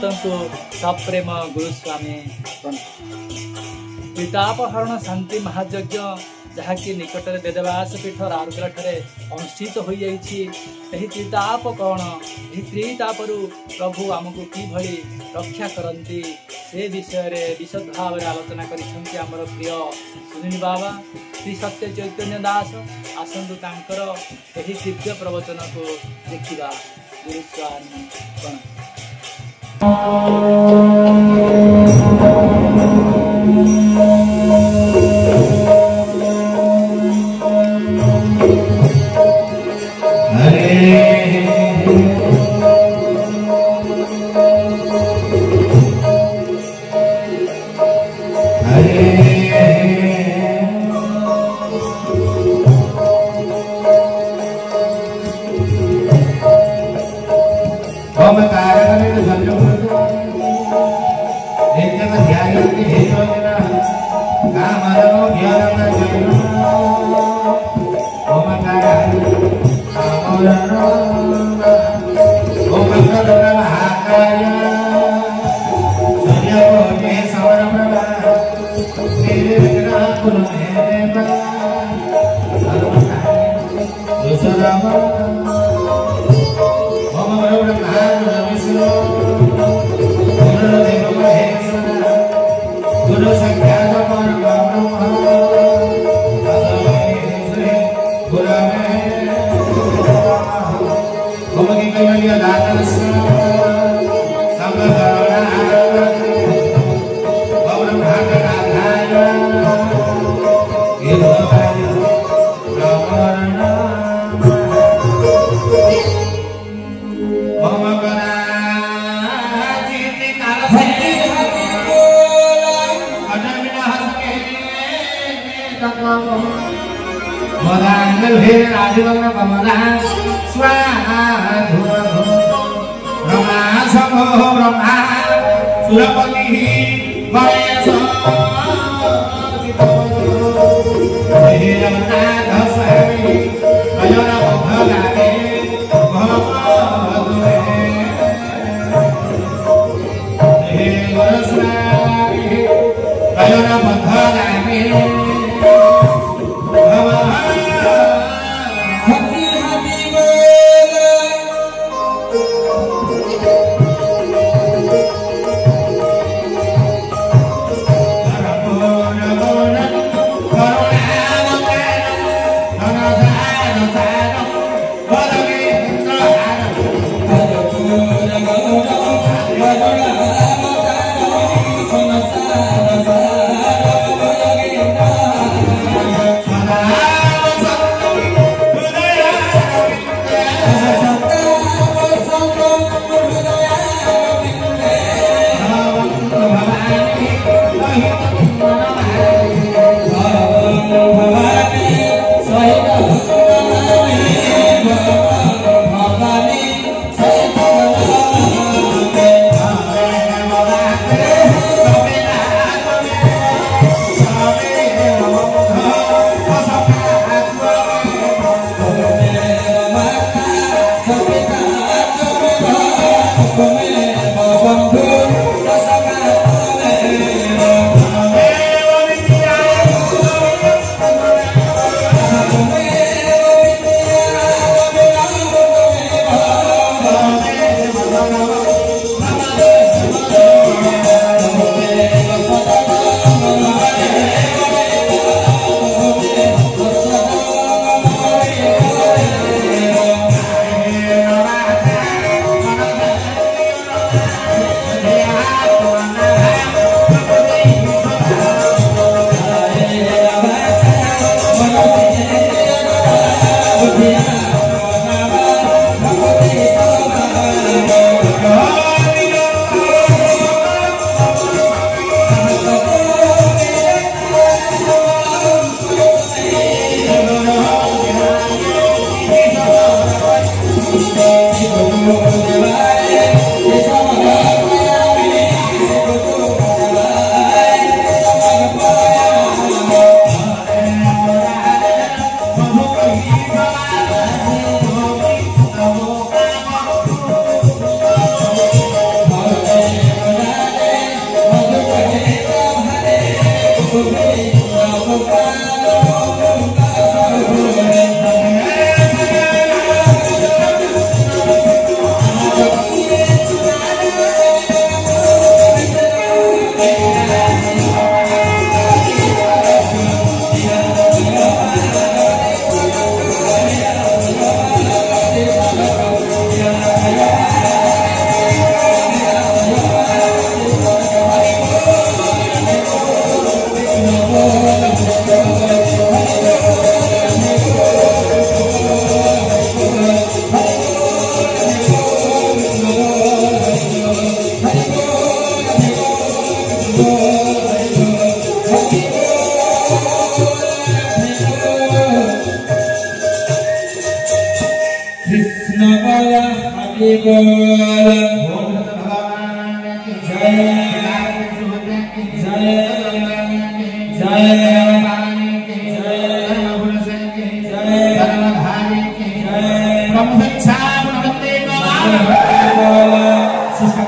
समस्त को सप्रेम गुरुस्वामी त्रितापहरण शांति महायज्ञ जहाँकि निकट में वेदव्यास पीठ राउरकेला अनुष्ठित हो त्रिताप कौन यह त्रितापरु प्रभु आमको किभली रक्षा करती से विषय में विशद भाव में आलोचना कर प्रिय सुनील बाबा श्री सत्य चैतन्य दास आसतु तांकर यही दिव्य प्रवचन को देखा गुरुस्वामी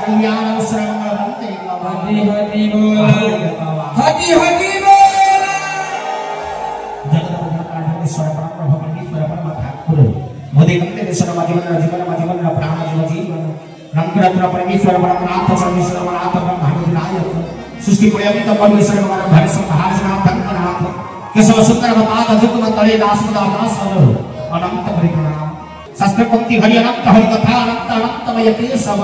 कल्याण श्रवण बनते हरि हरि बोल हरि हरि बोल जगत परमेश्वर ब्रह्म परमेश्वर परम ठाकुर मोदे कंते विश्व जीवन प्राण जीवन रंगरत्न परमेश्वर परमनाथ परमेश्वर नाथ ब्रह्मांड नायक सृष्टि प्रयमित परमेश्वर भर संहार धननाथ केशव सुंदर पाद अजुत तले दासदा दास अनंत परिणाम शास्त्र पंक्ति हरि अनंत हरि कथा अनंत अनंतमय केशव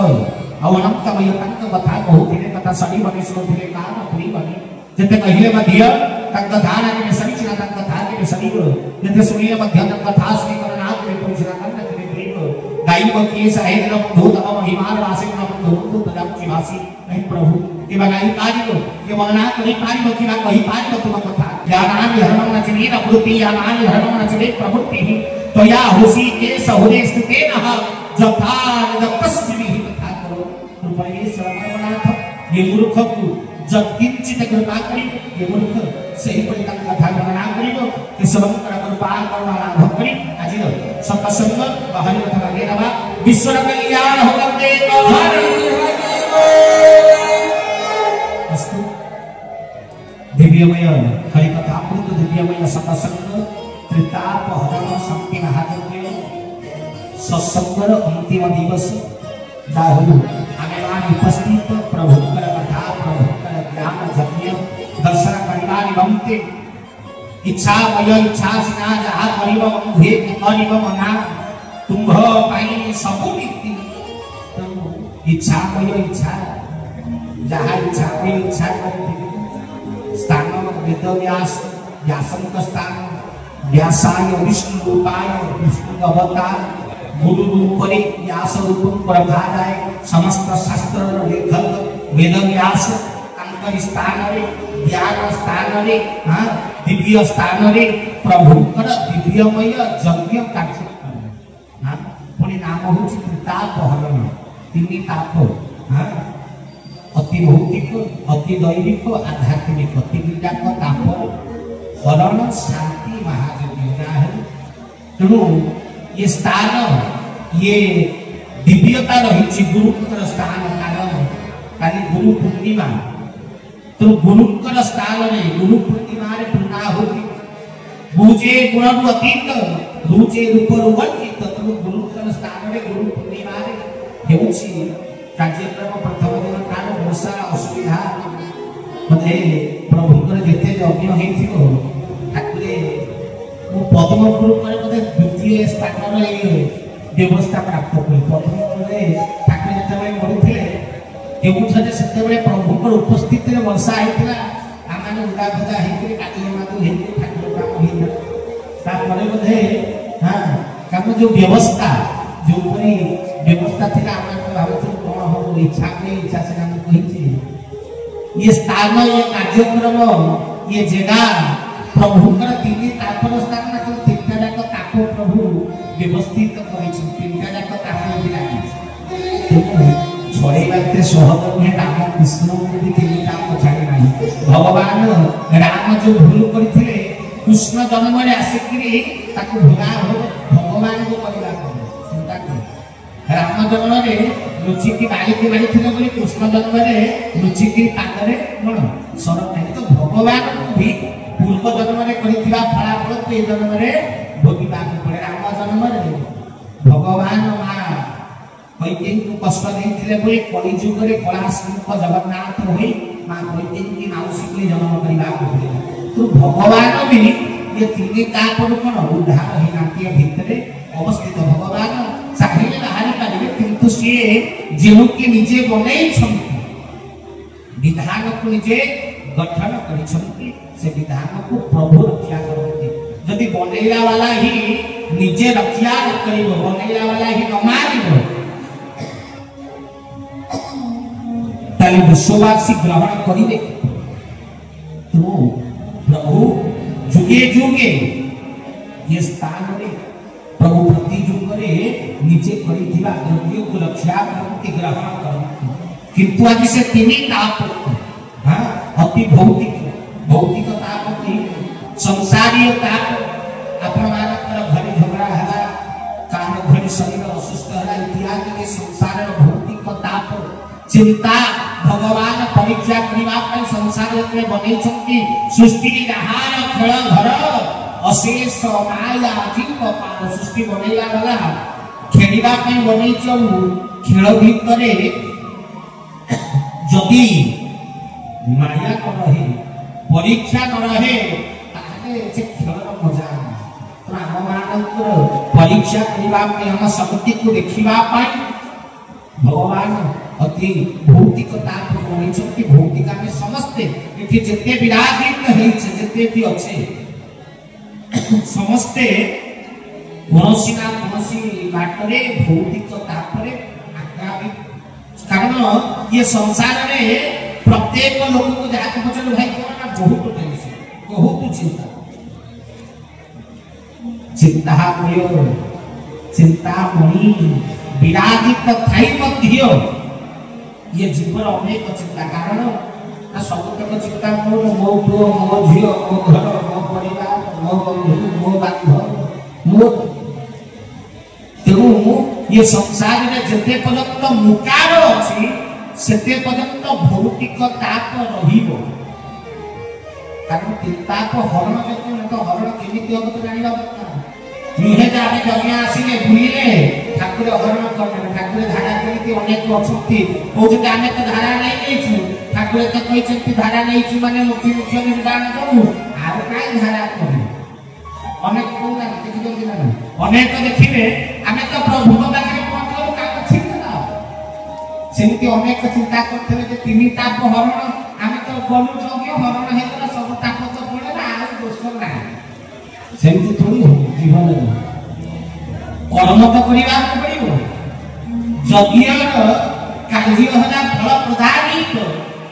अनंतमय तंक कथा बहु दिने कथा सभी बने सो दिने कान प्रिय बने जते कहिले मध्य तंक धारा के समीचना तंक कथा के सभी जते सुनिए मध्य तंक कथा श्री करनाथ के पूजना तंक के प्रिय गाई बकी साहित्य बंधु तम महिमान राशि न बंधु तदम की भाषी नहीं प्रभु के बगाई कार्य को के मना करी कार्य बकी ना कही कार्य तुम कथा ज्ञानानि धर्मं न चले न प्रवृत्ति ज्ञानानि धर्मं न चले प्रवृत्ति तो या होसी के सहुरे स्थिते न जथा जपस्वी कथा करो परमेश्वर परमनाथ ये मूर्ख को जब किंचित कृपा करी ये मूर्ख सही परि कथा वर्णना करिबो कि सबंकर कृपा करुणा लाभ करी आज सत्संग बाहरी कथा गेरबा विश्व कल्याण हो गते हरि हरि बोल अस्तु दिव्यमय हरि कथा अमृत दिव्यमय सत्संग त्रिताप हरण शक्ति महायज्ञ सत्संगर अंतिम दिवस दाहु आने वाली उपस्थित प्रभुकर कथा प्रभुकर ज्ञान यज्ञ दर्शन परिवार बंते इच्छा मय इच्छा सिना जहा करिब बंधे करिब मना तुम्भ पाई सबु व्यक्ति इच्छा मय इच्छा जहा इच्छा मय इच्छा करि स्थान वेद व्यास व्यासंक स्थान व्यासाय विष्णु रूपाय विष्णु अवतार गुरु रूपरे व्यास रूपम प्रभादाय समस्त शास्त्र लेखक वेद व्यास अंतर स्थान रे ज्ञान स्थान रे हां दिव्य स्थान रे प्रभुकर दिव्यमय यज्ञ कार्य हां पुनी नाम होछि ताप हरण तिनी ताप हां अति भौतिक अति दैविक आध्यात्मिक तिनी जाक ताप हरण शांति महायज्ञ है तेणु ये स्थान ये दिव्यता रही गुरुकर स्थान कारण काली गुरु पूर्णिमा तो गुरुकर स्थान रे गुरु पूर्णिमा रे पूर्णाहुति बुझे गुण अतीत रुचे रूप वंचित तो गुरुकर स्थान रे गुरु पूर्णिमा रे हेउछि कार्यक्रम प्रथम दिन कारण वर्षा असुविधा मते प्रभुकर जेते यज्ञ हेथिको ठाकुरे वो पद्मपुर पर मते द्वितीय स्थान रे व्यवस्था प्राप्त करी पद्मपुर रे ठाकुर जेते पढुथिले केउछे सेते प्रभुकर उपस्थिति रे वर्षा आइतिला आमाने उडा भजा हेति काजल मातु हेति ठाकुर काम हेति ता परे मते हां काम जो व्यवस्था जो परी व्यवस्था थिला आमाने भाबथि कोन हो इच्छा के इच्छा से हम कहिछि ये स्थान ये कार्यक्रम ये जगह प्रभुकर तीन तापर स्थान ना तीनटा जाक ताप प्रभु व्यवस्थित करिछि तीनटा जाक ताप दिलाछि छड़ेबाते सहज नुहे राम कृष्ण भी तीन ताप छाड़ी नाही भगवान राम जो भूल करथिले कृष्ण जन्म रे आसिकरी ताकू भगा हो भगवान को करिला चिंता कर राम जन्म रे रुचि की बाली थिले बोली कृष्ण जन्म रे रुचि की पादरे मन सर नहीं तो भगवान को भी पूर्व जन्म रे करिथिबा फलाफल तो ए जन्म रे भोगिबा पड़े राम जन्म रे भगवान मां कैकेयी को कष्ट देथिले बोली कलि युग रे कला सिंह जगन्नाथ होई मां कैकेयी की माउसी को जन्म करिबा पड़े तो भगवान भी ये तीन तापर कोन उद्धार ही नाट्य भितरे अवस्थित भगवान चाहिए बाहरी पारिबे किंतु से जेहु के निजे बनै छथि विधान को निजे गठन करिछथि से विधान को प्रभु रक्षा करते यदि बनैला वाला ही निजे रक्षा करिबो बनैला वाला ही न मानिबो ताली विश्ववासी ग्रहण करिवे तो प्रभु जुगे जुगे ये स्थान रे प्रभु प्रति युग रे निजे करिथिबा द्रव्य को रक्षा करते ग्रहण करते किंतु आज से तीन ताप हां अति भौतिक भौतिक ताप संसारीय ताप आपण मानकर घरे झगड़ा है कार घरे शरीर असुस्थ है इत्यादि के संसार भौतिक ताप चिंता भगवान परीक्षा करने संसार में बने सृष्टि आहार खेल घर अशेष माया जीव पार सृष्टि बनैला गला खेलिबा पई बनै खेल भितर जदि माया न रहे परीक्षा न रहे ताले से खेल मजा तो आम मानकर परीक्षा करबा पई हम शक्ति को देखिबा पई भगवान अति भौतिकता को बनै भौतिका में समस्ते एठी जते विराजित है जते भी अच्छे समस्ते कौनसी ना कौनसी बाटरे भौतिकता परे आगामी कारण ये संसार में प्रत्येक लोक को जाके पचल भाई कोना बहुत टेंशन बहुत चिंता करियो चिंता मणि विराजित थाई मध्य ये जीवन अनेक चिंता कारण ना सबतक चिंता करो मो पुओ मो झियो मो घर मो परिवार मो बंधु मो बांधव मो तेणु ये संसार में जते पर्यंत मुकार अछि सेते पर्यंत भौतिक ताप रहिबो कारण चिंता को हरण करते तो हरण केमिति हो तो जानिबा दरकार निहे जाने जमिया आसीले बुलिले ठाकुर हरण करने ठाकुर धारा केमिति अनेक अछंती कोजि आने तो धारा नै नेछु ठाकुर तो कहिसंती धारा नेछु माने मुक्ति मुख्य निर्दान करू आरो काय धारा करू अनेक कोना देखि जल्दी ना अनेक देखिबे आमे तो प्रभु बाकी पहुंचलो का चिंता सेमिति अनेक चिंता करथले जे तिनि ताप हरण आमे तो गलु जोग्य हरण हेतला सब ताप तो पड़े ना आ दोष ना सेमिति थोड़ी हो जीवन में कर्म तो करिबा पड़िबो यज्ञ कार्य होला फल प्रदानित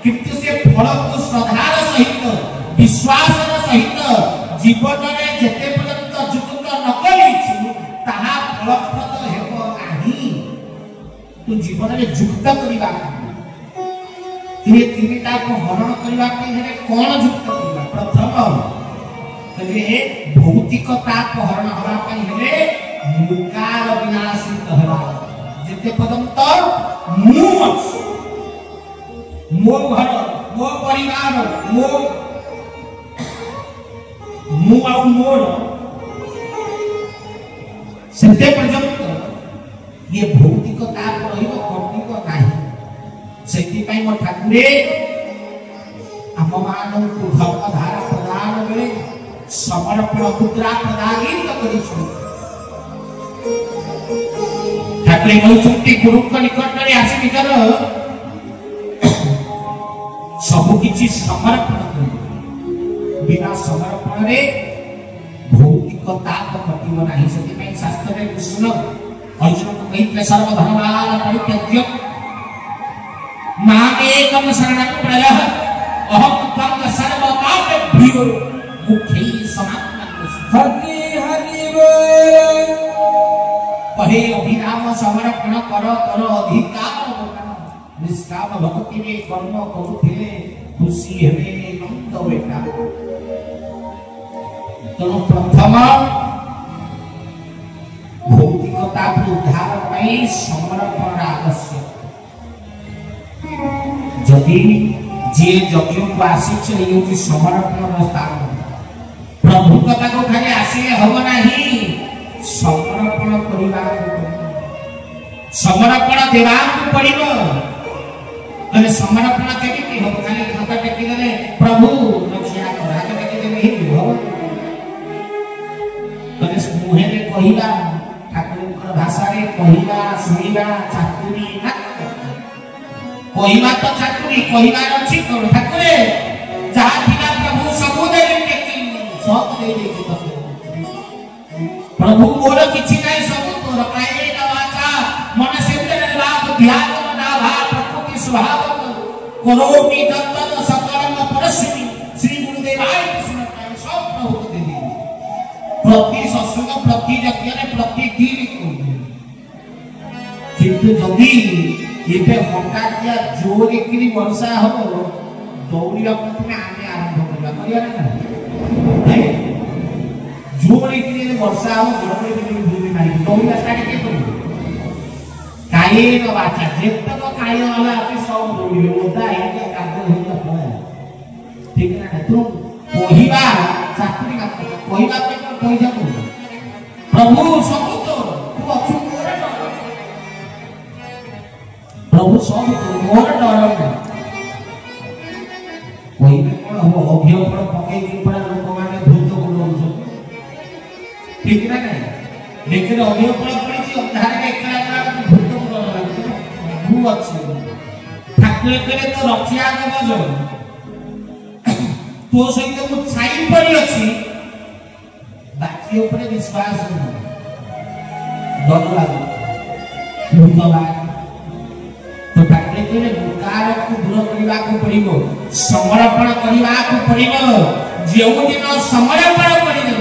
किंतु से फल को श्रद्धार सहित विश्वास सहित जीवन में जेते पर्यंत जुक्त न करिछु ताहा फलप्रद हेबो नाही तो जीवन में जुक्त करिबा ये तीनटा को हरण करिबा पे हेले कोन जुक्त करिबा प्रथम कहे भौतिकता को हरण हरा पे हेले मुकार विनाशी कहला जेते पर्यंत मो घर मो परिवार मो आउ मोर सेते पर्यंत ये भौतिकता रहिबो कर्मिक नाही सेति पई मो ठाकुरे आम मानव को धर्म धारा प्रदान बेले समर्पण मुद्रा प्रदानित करिछु ठाकुरे कहउछंती गुरु को निकट रे आसी निकर सब किछि समर्पण करियो बिना समर्पण रे भौतिकता को कटिबो नाही सेति पई शास्त्र रे कृष्ण अर्जुन को कहि सर्व धर्मान परित्यज्य माम एकम शरणं प्रयः अहम त्वं सर्व पापेभ्यो मुक्ति समाप्तं हरि हरि बोल कहे अभिराम समर्पण कर अधिकार निष्काम भक्ति में कर्म करुथिले खुशी हेबे नंद बेटा तो प्रथम भौतिकता को उद्धार पई समर्पण आवश्यक जदि जे यज्ञ को आसीछ ये समर्पण स्थान प्रभु कथा को खाली आसीले हबो नाही समर्पण करिबा समर्पण देवा को पड़िबो अरे समर्पण केमिति हो खाली खाता टेकी देले प्रभु रक्षा कर हाथ टेकी देले ही हो तने मुहे रे कहिबा ठाकुर भाषा रे कहिबा सुनिबा चातुरी ना कहिबा तो चातुरी कहिबा अछि कर ठाकुरे जहा थिला प्रभु सब दे टेकी सब दे दे प्रभु मोर किछि नै सब तोर काये वाचा मन सेते बात ध्यान ना भाव प्रकृति स्वभाव करोमि तत्त सकलम परस्मी श्री गुरुदेवाय कृष्ण सब प्रभु दे दी प्रति सत्संग प्रति यज्ञ ने प्रति दिन को किंतु जदी एबे हठात या जोर एकरी वर्षा हो दौड़िया प्रथमे आमे आरंभ करिया ना जोर एकरी वर्षा हो जोर एकरी भूमि नाही दौड़िया स्टार्ट के करियो काये न वाचा जेतक काय वाला पड़े मोटा इनके कार्य होता है ठीक है ना तुम कोहिबा चाकरी का कोहिबा पे पैसा को प्रभु सब तो तू अच्छु मोर डर प्रभु सब तो मोर डर ना कोई भी कोन हो अभियो पर पके के पड़ा लोक माने भूत को लोग ठीक ना नहीं लेकिन अभियो पर पड़ी छी अंधार के एकला भूत को लोग भू अच्छे ठाकुर करे तो रक्षा देबो जो तो सहित मु छाई पड़ी अछि बाकी ऊपर विश्वास डर लागो भूत लाग तो ठाकुर करे बुकार को दूर करबा को पड़िबो समर्पण करबा को पड़िबो जेउ दिन समर्पण करिदे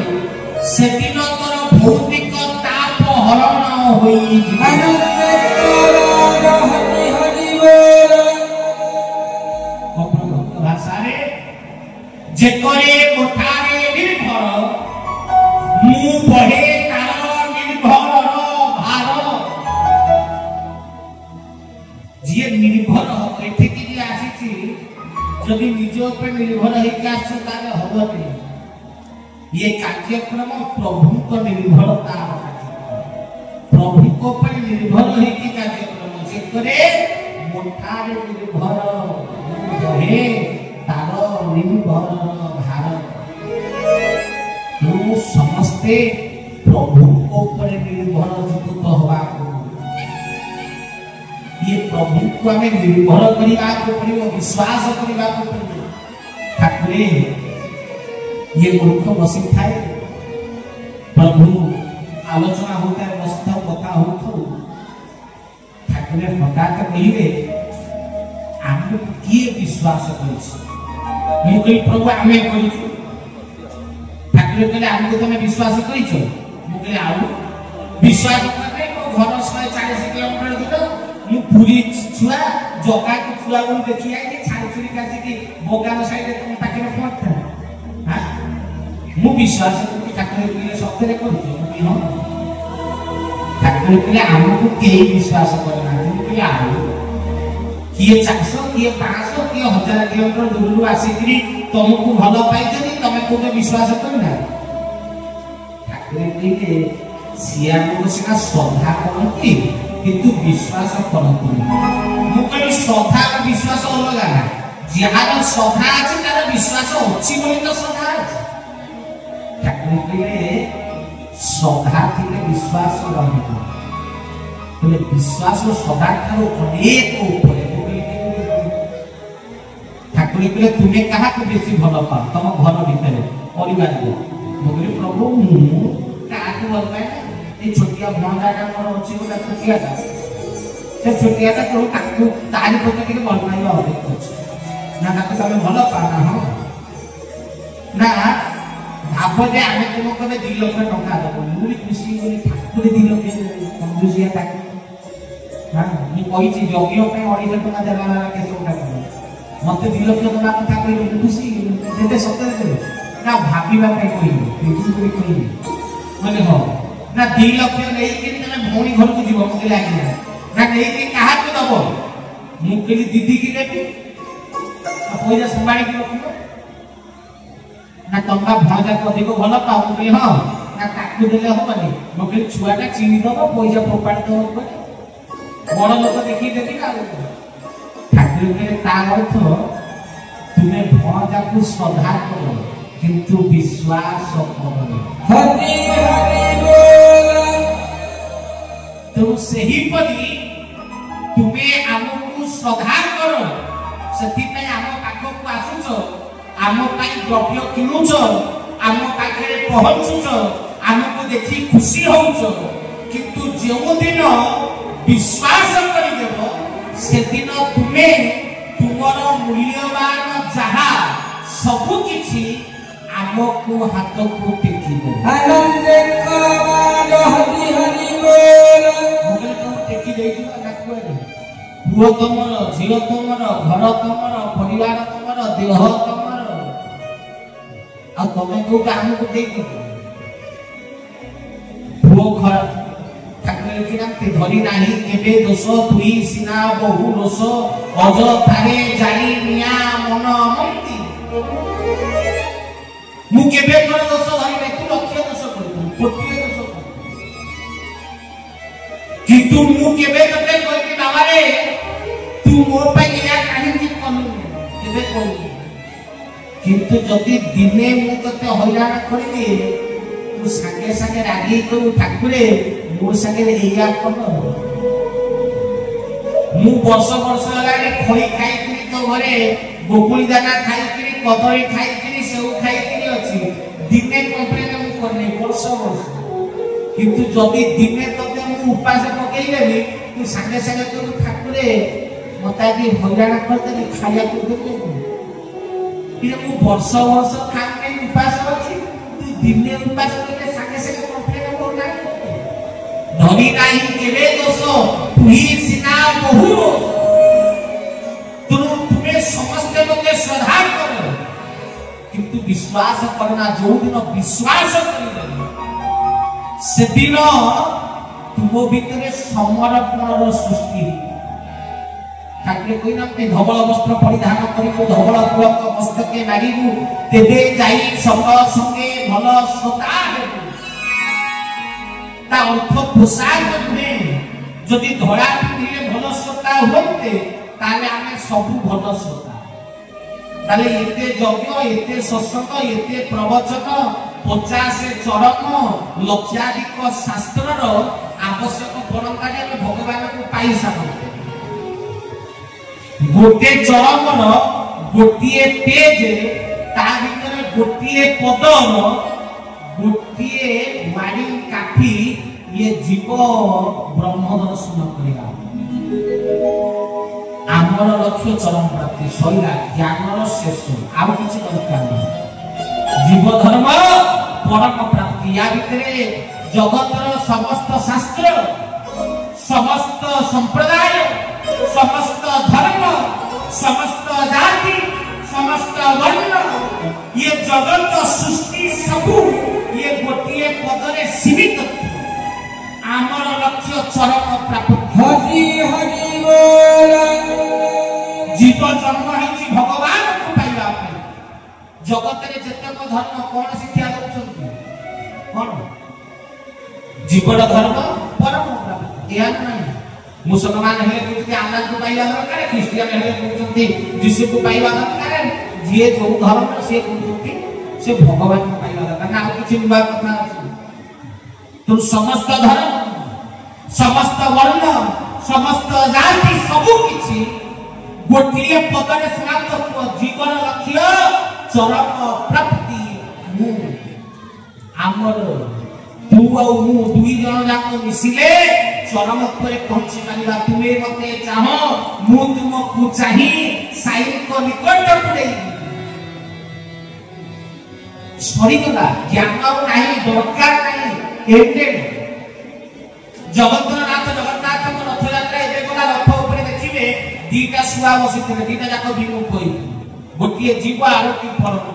से दिन तोर भौतिक ताप हरण होई आनंद हरि हरि बोल अपन भाषा रे जे करे कोठारे निर्भर मु बहे तार निर्भर भार जे निर्भर एठे कि आसी जदि निज ऊपर निर्भर होइके आसो ताले हबनी ये कार्यक्रम प्रभु को निर्भरता प्रभु को पर निर्भर होइके कार्यक्रम जे करे मोठारे निर्भर हे तारो निर्भर भार तू समस्ते प्रभु को पर निर्भर जुत होवा को ये प्रभु को हमें निर्भर करिबा को पड़िबो विश्वास करिबा को पड़िबो ठाकुरे ये मूर्ख बसी थाए प्रभु आलोचना होता है मस्त कथा होतो ठाकुरे हठात कहिबे आमे किए विश्वास करिछि मु कहि प्रभु आमे करिछु ठाकुरे कहले आमे तमे विश्वास करिছো मु कहले आउ विश्वास करे घर 140 किलोमीटर दूर मु पूरी छुआ जगा को छुआ को देखि आइ के छाई छुरी कासी की बोगान साइड तुम ताके पड़ता हां मु विश्वास करके ठाकुर के सत्य रे करू हां ठाकुर के हमको के विश्वास करना कि आउ किए 400 किए 500 किए 1000 किलोमीटर दूर आसी करी तुमको भलो पाई जदी तमे को विश्वास करना ठाकुर के सिया को सिना श्रद्धा करती किंतु विश्वास करतु मु कहि श्रद्धा और विश्वास अलग ना जहार श्रद्धा अछि तार विश्वास अछि बोली तो श्रद्धा अछि ठाकुर के श्रद्धा थिले विश्वास रहबो तले विश्वास और श्रद्धा थारो अनेक ऊपर ठाकुर के तुमे कहा को बेसी भलो पा तम घर भीतर परिवार को मगरे प्रभु मु का को भल पाए ए छोटिया भंडा का मोर अछि गोटा छोटिया का से छोटिया का तो ताकू तारी पते के भल पाइबा ना ताकू तमे भलो पाना हो ना भाबो जे आमे तुम कबे 2 लाख टका दबो मु भी खुशी बोली ठाकुर 2 लाख कंजूसिया ताकू हां मु कहि छी जगियो पे 2 लाख टका देला के सोटा मते 2 लाख टका कथा कहि खुशी देते सत्य दे ना भाबीबा पे कहि कहि माने हो ना 2 लाख नै कि तने भौणी घर को जीव मते लागी ना नै कि कहा को दबो मु कहली दीदी की देबी पैसा संभाळी के रखो ना तंबा भाजा को अधिक भलो पाऊ कहली हां ना ताकू देले होबनी मु कहली छुआटा चिनी दबो पैसा प्रोपार्ट दबो बड़ लोक देखि देबी ना ठाकुर के तार अर्थ तुमे भाजा को श्रद्धा करो किंतु विश्वास करो हरि हरि बोल तो सही पदी तुमे हमकु श्रद्धा करो सती पे हम पाखो को आसुछो हम पाई द्रव्य किनुछो हम पाखरे पहुंचुछो हमको देखि खुशी होउछो किंतु जेउ दिन विश्वास करि देबो से दिन तुमे तुमर मूल्यवान जहा सब किछि हमको हाथ को टेकिबो आनंद कमाल हरि हरि बोल मुगल को टेकी देई ना कोरे पुओ तमर झियो तमर घर तमर परिवार तमर देह तमर आ तमे को हमको देई पुओ खरा ठाकुर लिखिनांते धरी नाही केबे दोष तुई सिना बहु रोष अजथारे जाई निया मन मन्ति मु केबे कर दोष धरी नै तू लक्ष्य दोष कर कोटिए दोष कर किंतु मु केबे तते कहि बाबा रे तू मो पई या काहे कि कनु केबे कहू किंतु जदि दिने मु तते हैरान करिदे तू संगे संगे रागी कहू ठाकुरे मो संगे एया कोन मु वर्ष वर्ष लागे खोई खाई कि तो घरे गोकुली दाना खाई कि कदली खाई कि सेउ खाई कि अछि दिने कंप्लेन मु करने वर्ष वर्ष किंतु जदि दिने तते मु उपास पकई लेबी तू संगे संगे कहू ठाकुरे मता कि हैरान करते खाया को देबे कि मु वर्ष वर्ष खाई के उपास अछि तू दिने उपास करके संगे संगे कंप्लेन करना धनी नाही केबे दोष तुही सिना बहु तुम्हें समस्त लोके श्रद्धा करो किंतु विश्वास करना जो दिन विश्वास करिले से दिन तुम भीतर समर्पणर सृष्टि ठाकुर कहिना ते धवल वस्त्र परिधान करिबो धवल पुलक मस्तके मारिबु तेबे जाई सब संगे भल श्रोता हेबु ता अर्थ पोशाक नुहे जदि धड़ा पिंधिले भल श्रोता होते ताले आमे सब भल श्रोता ताले एते यज्ञ एते सत्संग एते प्रवचन 50 चरण लक्षाधिक शास्त्रर आवश्यक परंपरा आमे भगवान को पाई सकते गोटे चरणर गोटिए पेज ता भीतर गोटिए पदर गोटिए वाणी काठी ये जीव ब्रह्म दर्शन करिया आमर लक्ष्य चरम प्राप्ति सैला ज्ञानर शेष आउ किछि दरकार नहीं जीव धर्म परम प्राप्ति या भितरे जगतर समस्त शास्त्र समस्त संप्रदाय समस्त धर्म समस्त जाति समस्त वर्ण ये जगत सृष्टि सबु ये गोटिए पदरे सीमित आमर लक्ष्य चरम प्राप्ति हरि हरि बोल जीव जन्म है भगवान को पाइबा जगत रे जतक धर्म कोन शिक्षा दउछंती कोन जीवन धर्म परम प्राप्ति या नहीं मुसलमान है कि अल्लाह को पाइबा दरकार क्रिश्चियन है कि यीशु को पाइबा दरकार जे जो धर्म से कहते से भगवान को पाइबा दरकार ना किछि निबा कथा अछि तो समस्त धर्म समस्त वर्ण समस्त जाति सब किछि गोटिए पदरे समाप्त जीवन लक्ष्य चरम प्राप्ति मु आमर तू और मु दुई जन जाक मिसिले चरम पर पहुंची पालिबा तुमे मते चाहो मु तुमको चाहि साई को निकट पड़े सरी गला ज्ञान नाही दरकार नाही एते जगन्नाथ को रथ यात्रा एबे गला रथ ऊपर देखिबे दीटा सुआ बसितले दीटा जाक विमुख होई गोटिए जीव आरोटी फरक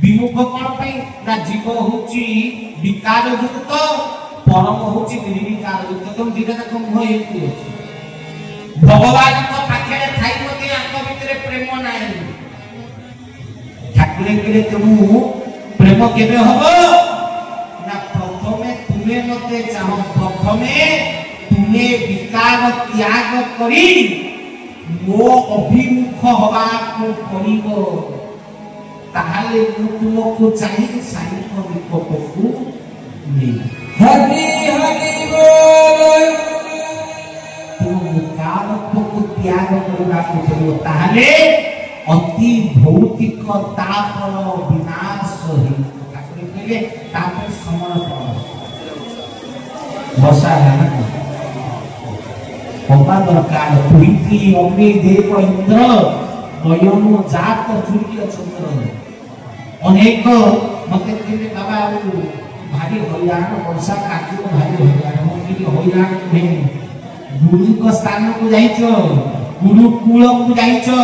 विमुख कोन पई ना जीव होची विकार युक्त परम होची निर्विकार युक्त तुम दीटा जाक मुह हेती अछि भगवान को पाखे थाई मते आंक भितरे प्रेम नाही ठाकुर के तुम प्रेम केबे हबो ना प्रथमे तुमे मते चाहो प्रथमे तुमे विकार त्याग करी मो अभिमुख हवा को करिबो ताहाले तुमको चाहिए साई को विकल्पକୁ नहीं हरि हरि बोल तुम विकार को त्याग करबा को पड़िबो ताहाले अति भौतिक तापर विनाश होई ठाकुर कहले तापर समर्पण वर्षा है ना होता दरकार प्रीति अग्नि देव इंद्र नयन जात सूर्य चंद्र अनेक मते कहले बाबा भारी हैरान वर्षा काटी भारी हैरान मते हैरान नहीं गुरु को स्थान को जाइछो गुरुकुल को जाइछो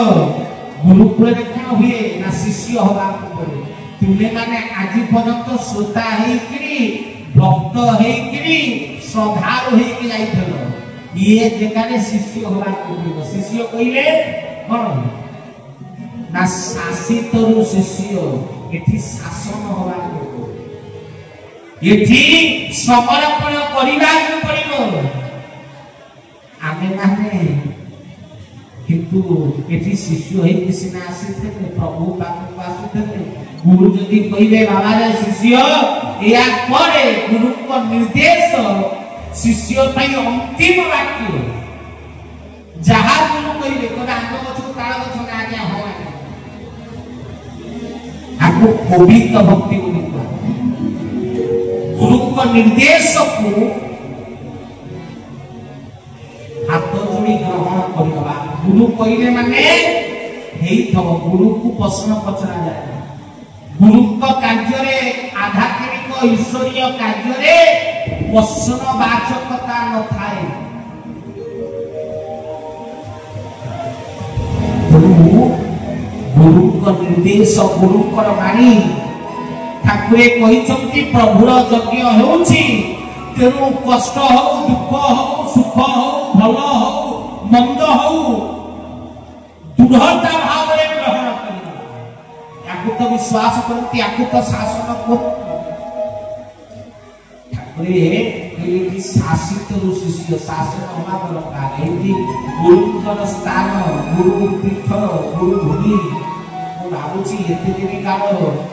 गुरुकुल रे कोन हुए ना शिष्य होबा को पड़े तुमे माने आज पर्यंत श्रोता हेकरी भक्त हेकरी श्रद्धालु होके जाइथल ये जगह शिष्य होगा को शिष्य कहले कोन ना शासित रु शिष्य एठी शासन होगा को एठी समर्पण करिबा को पड़िबो आमे माने किंतु एठी शिष्य है किसिना आसीथे प्रभु पाखु आसीथे गुरु जदि कहिबे बाबा रे शिष्य या करे गुरु को निर्देश शिष्य पई अंतिम वाक्य जहा गुरु कहिबे कोना आंग गछ ताळ गछ ना आज्ञा हो आपको पवित्र भक्ति को गुरु को निर्देश को हाथ जोड़ी ग्रहण करबा गुरु कहिबे माने हेई थव गुरु को प्रश्न पचरा जाय गुरु को कार्य रे आध्यात्मिक ईश्वरीय कार्य रे प्रश्न वाचकता न थाए गुरु को निर्देश गुरु को वाणी ठाकुरे कहिसंती प्रभुर यज्ञ होउची तेनु कष्ट हो दुख हो सुख हो भल हो मंद हो दृढ़ता भाव रे ग्रहण करिबा याकु तो विश्वास करती याकु तो शासन को ठाकुरे कि शासित रु शिष्य शासन होगा दरकार एति गुरुकर स्थान गुरु पीठ गुरु भूमि मो भाबुची एते दिन काल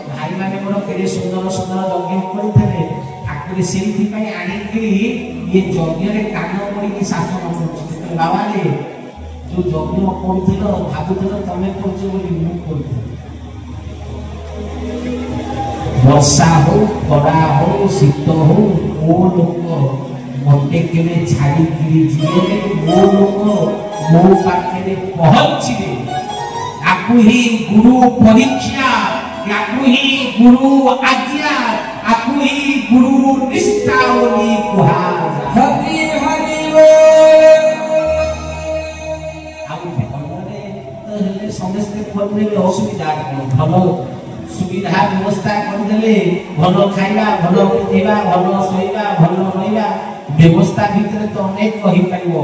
भाई माने मोर केरे सुंदर सुंदर यज्ञ करथले ठाकुरे सेठी पई आनी करी ये यज्ञ रे कान पड़ी की शासन करछ बाबा रे जो यज्ञ करथलो भाबुथलो तमे करछ बोली मु करछ वर्षा हो खरा हो शीत हो ओ लोक मते केने छाड़ी गिरी जीवे मो लोक मो पाखे पहुंचीबे आकु ही गुरु परीक्षा आकु ही गुरु आज्ञा आकु ही गुरु निष्ठा बोली कुहा हरि हरि बोल आउ भगवाने तो हेले समस्त कोने असुविधा भलो सुविधा व्यवस्था करदेले भलो खाइबा भलो पिथिबा भलो सोइबा भलो रहिबा व्यवस्था भितर तो अनेक कहि पाइबो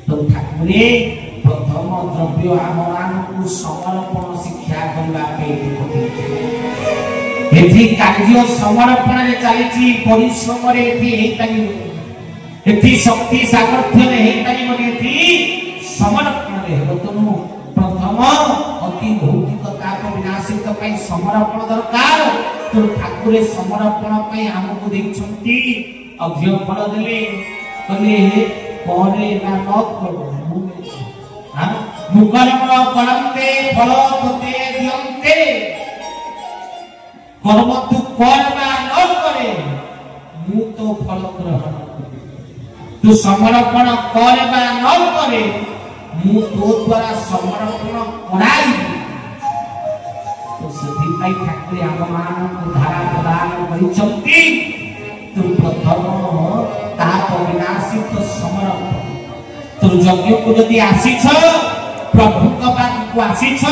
तो ठाकुरे प्रथम द्रव्य आमान को समर्पण शिक्षा करबा पे एथि कार्य समर्पण रे चलीची परिश्रम रे एथि हेई ताई एथि शक्ति सामर्थ्य रे हेई ताई मने एथि समर्पण रे हो तनु प्रथम अति भौतिकता को विनाशित पई समर्पण दरकार तो ठाकुरे समर्पण पई हमको देखछंती अभ्य फल देले कले कोरे ना नत करो हां मुकर्म करन्ते फल तते दियन्ते कर्म तु कर्मा न करे मु तो फल ग्रहण तू समर्पण करबा न करे मु तो द्वारा समर्पण कराई तो सभी पाई ठाकुर आगमान को धारा प्रदान करिसंती तो प्रथम ता विनाशित समर्पण तो यज्ञ को यदि आसीछ प्रभु का बात को आसीछ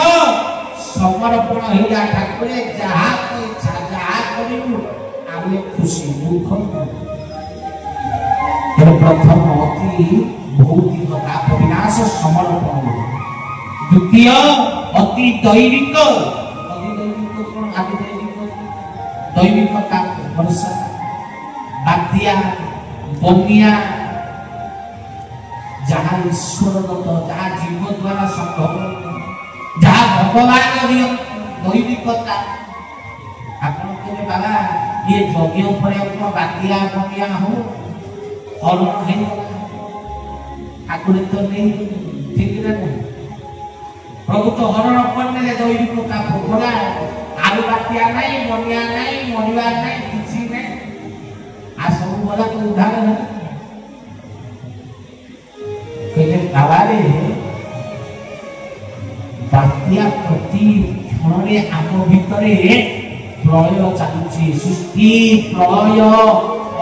समर्पण होइला ठाकुर जहा को इच्छा जहा करिनु आमे खुशी दुख तो प्रथम अति भौतिकता विनाश समर्पण द्वितीय अति दैविक कोन आदि दैविकता वर्षा बात्या बन्या जहाँ ईश्वर दत्त जहाँ जीव द्वारा संभव जहाँ भगवान दैविकता आपन के बाबा ये यज्ञ पर अपन बात्या बन्या हो और है ठाकुर तो नहीं ठीक ना प्रभु तो हरण करने दैविकता भोगला आलू बात्या नहीं बनिया नहीं मरिवा नहीं किसी नहीं आ सब बोला तो उदाहरण है कहले बाबा रे बात्या प्रति क्षणरे आम भितरे प्रलय चालुची सृष्टि प्रलय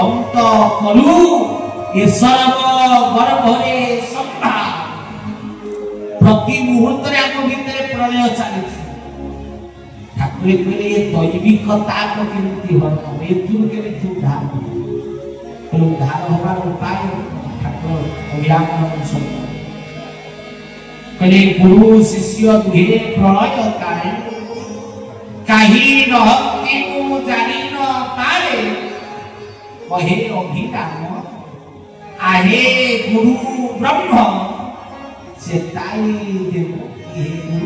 अंत कलु ईश्वर गर्भरे संभा प्रति मुहूर्त रे आम भितरे प्रलय चालुची ठाकुर कहले ये दैविकता को केमती हरण एतु केमती उद्धार उद्धार होवार उपाय ठाकुर अभियान सब कहले गुरु शिष्य दुहे प्रलय काले काही रहती को जानी न पारे कहे अभिराम आहे गुरु ब्रह्म से ताई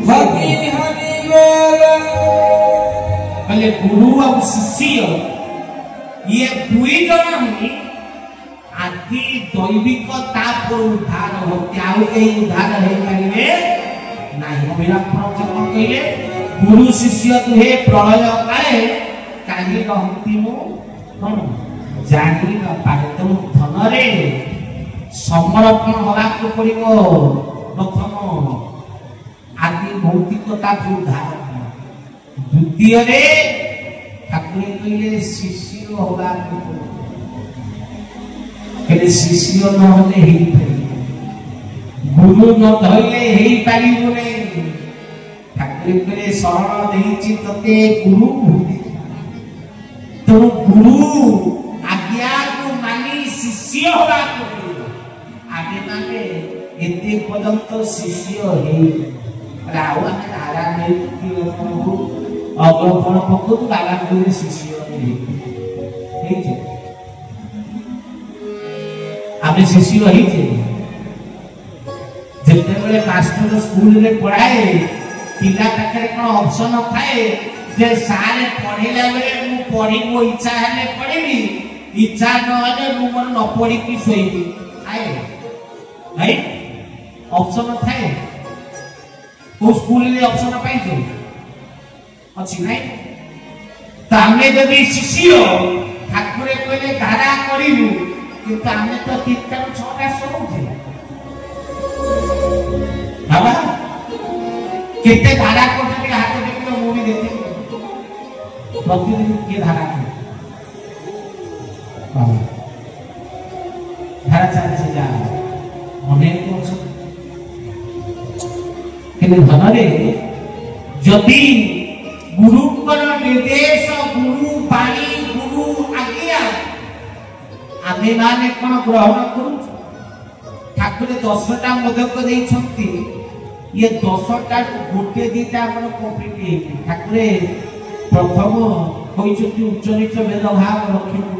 हरि हरि बोल कहले गुरु और शिष्य ये दुई जन ही आदि दैविक ताप उद्धार होते आउ के उद्धार हे पारिबे नाही अभिराम प्रवचन कहले गुरु शिष्य दुहे प्रलय काले काही रहती मु कोन जानी न पारे तो धन रे समर्पण होला को पड़िबो प्रथम आदि भौतिकता को उद्धार द्वितीय रे ठाकुर कहले शिष्य होला को कहले शिष्य न होले ही गुरु न धइले ही पारिबो नै ठाकुर कहले शरण देइछि तते गुरु तो गुरु आज्ञा को मानी शिष्य होला को आगे माने एते पर्यंत शिष्य हे राव आरा नै कि अग्रपण पक्को बाला को शिष्य हे हे आमे शिष्य हे जेते बेले मास्टर स्कूल रे पढ़ाए पिला पाखे कोन ऑप्शन थाए जे सारे पढ़ेला बेले मु पढ़िबो इच्छा हेले पढ़िबी इच्छा न हेले मु मन न पढ़ी कि सोइबी आए है ऑप्शन थाए को स्कूल रे ऑप्शन पाई जो अछि नै तामे जदी शिष्य ठाकुरे कहले धारा करिबु किंतु आमे तो 3टा 6टा सोउथे बाबा केते धारा करते हाथ देखिलो मु भी देखि प्रतिदिन के धारा बाबा धारा चलছে যা অনেক বছর কিন্তু ধনরে যদি গুরুଙ୍କର निर्देश गुरु बाणी गुरु आज्ञा आमे माने कोन ग्रहण करू ठाकुर 10टा मोदक देइछंती ये 10टा गोटे दीटा हमर कंप्लीट हे ठाकुर प्रथम होइछंती उच्च नीच भेदभाव रखिबु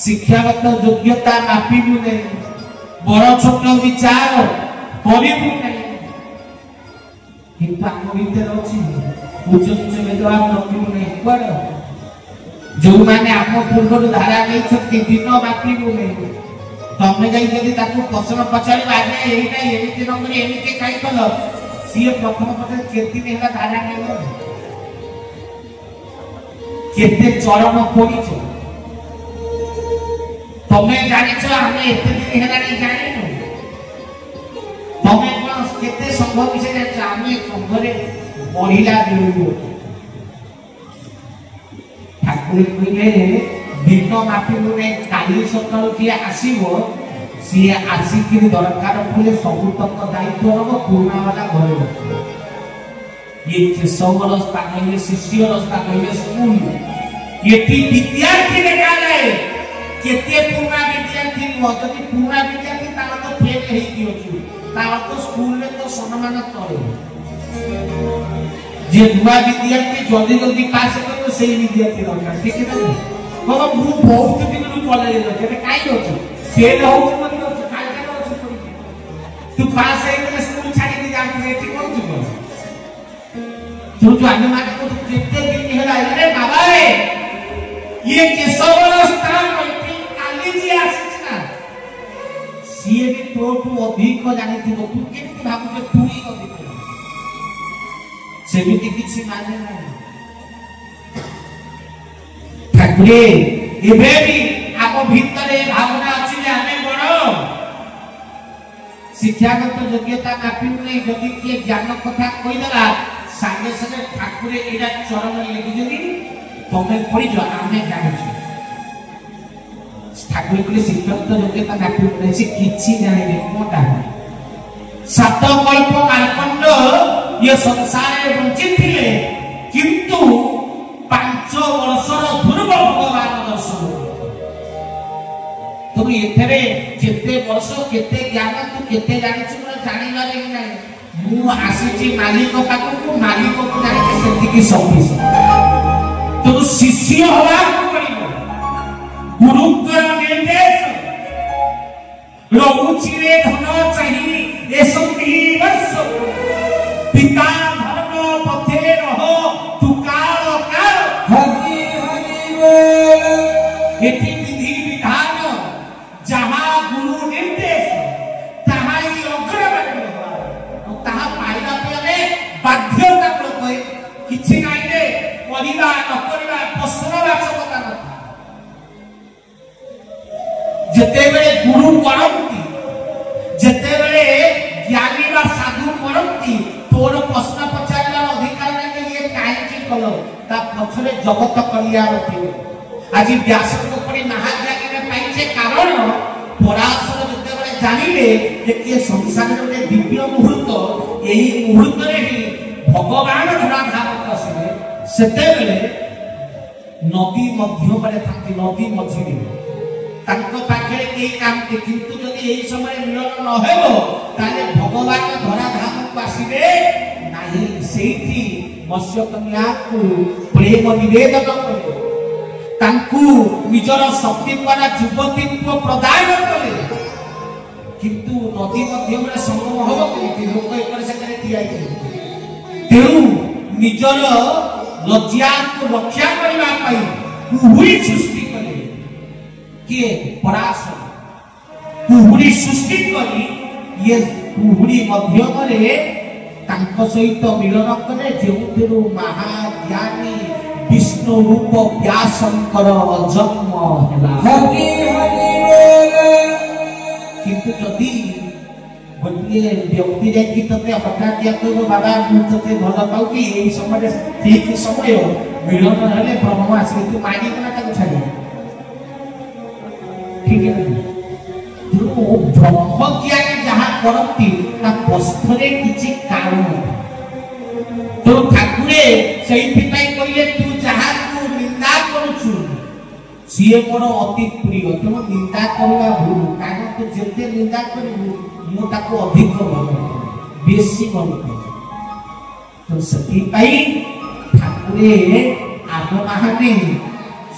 शिक्षागत योग्यता मापिबु नै बड़ छोट विचार करिबु नै किंतु हम भीतर अछि उच्च नीच भेदभाव रखिबु नै पर जो माने आप पूर्व धारा नहीं छथि दिन मापिबु नै तमे जाई जदी ताकू प्रश्न पचारि आगे एटा एमिति न करी एमिति काई कल सिए प्रथम पचारि केति नेला धारा नेलो केते चरण पडिछ तमे जानिछ हमें एते दिन हेला नहीं जानिनु तमे कोन केते संभव विषय जानिछ हमें संभरे महिला देउ ठाकुर कहले दिन मापिबु नै काली सकाळ की आसीबो सी आसिक दरकार पड़े सब तक दायित्व नब पुराना वाला घर ये सब स्थान ये शिष्य स्थान ये स्कूल ये विद्यार्थी देखा जाए केते पुराना विद्यार्थी जदि पुराना विद्यार्थी तार तो फेल हे कि अछि तार तो स्कूल में तो सम्मान करे जे दुआ विद्यार्थी जल्दी जल्दी पास करे से विद्यार्थी दरकार ठीक है ना बाबा मु बहुत दिन कॉलेज रे केते काई होछ फेल हो मन होछ काई का होछ तू पास है के स्कूल छाड़ी दी जा के ठीक हो तू तू जो आने माने को केते दिन हेला रे बाबा रे ये केशवर स्थान में काली जी आसी ना सीए भी तो अधिक जानि थी तू केते भाबु के तू ही अधिक सेमिति किछि माने ना ठाकुरे एबे भी आप भीतर भावना अछि जे हमें बड़ शिक्षागत योग्यता काफी नहीं जदि के ज्ञान कथा कहि देला संगे संगे ठाकुरे एटा चरण लिखि देली तमे पढि जो हमें जानि छी ठाकुरे के शिक्षागत योग्यता काफी नहीं से किछि जानि ने कोटा सात कल्प मार्कंड ये संसार में वंचित थिले किंतु 5 वर्षर ध्रुव भगवान दर्शन तू एथरे केते वर्ष केते ज्ञान तू केते जानिछु ना जानि बारे नै मु आसीची मालिक पाखु को मालिक को जानि सेति की सर्विस तू शिष्य होला पड़िबो गुरुत्व निर्देश रहुची रे धन चाहि एसंती वर्ष पिता धर्म पथे रहो तू काल काल हरि हरि बोल एथि विधि विधान जहाँ गुरु निर्देश तहाँ ही अग्रगण्य और तहाँ पाइला पे बाध्यता लोक किछि नाही रे करिबा न करिबा प्रश्नवाचकता न जेते बेले गुरु करंती जेते बेले ज्ञानी बा साधु करंती तोर प्रश्न पचारला अधिकार नै ये काहे की कलो ता पछरे जगत कल्याण थिबो आज व्यास को पड़ी महाज्ञानी ने पाइछे कारण पराशर जते बेले जानिले जे के संसार रे दिव्य मुहूर्त एही मुहूर्त रे ही भगवान धरा धाम करसिले सेते बेले नदी मध्य परे थाकी नदी मझिरे तांको पाखे के काम के किंतु जदि एही समय मिलन न हेबो ताले भगवान धरा धाम को आसीबे नाही सेठी मत्स्य कन्या को प्रेम निवेदन करे तांकु निजर शक्ति द्वारा युवतीत्व प्रदान कले किंतु नदी मध्य में संगम होबो कि लोक एकर सकर थिया छै तेनु निजर लज्जा को रक्षा करबा पाई कुहुरी सृष्टि कले के पराशर कुहुरी सृष्टि करी ये कुहुरी मध्यम रे तांको सहित मिलन करे जेउतेरु महाज्ञानी विष्णु रूप व्यासंकर जन्म होला हरि हरि बोल किंतु जदि गोटे व्यक्ति जाकि तते हठात या कहबो बाबा मु तते भल पाउ कि एई समय ठीक समय मिलन हेले ब्रह्म आसी तू मानी कना ताको छाडी ठीक है तू ब्रह्म ज्ञानी जहां करती ता पस्थरे किछि कारण तो ठाकुरे सेहि पई कहिए तू जहां तू निंदा करूछु सीए मोर अति प्रिय तुम निंदा करवा भूल कारण तू जेते निंदा करू मु ताको अधिक भल बेसी भल तो सेहि पई ठाकुरे आम माने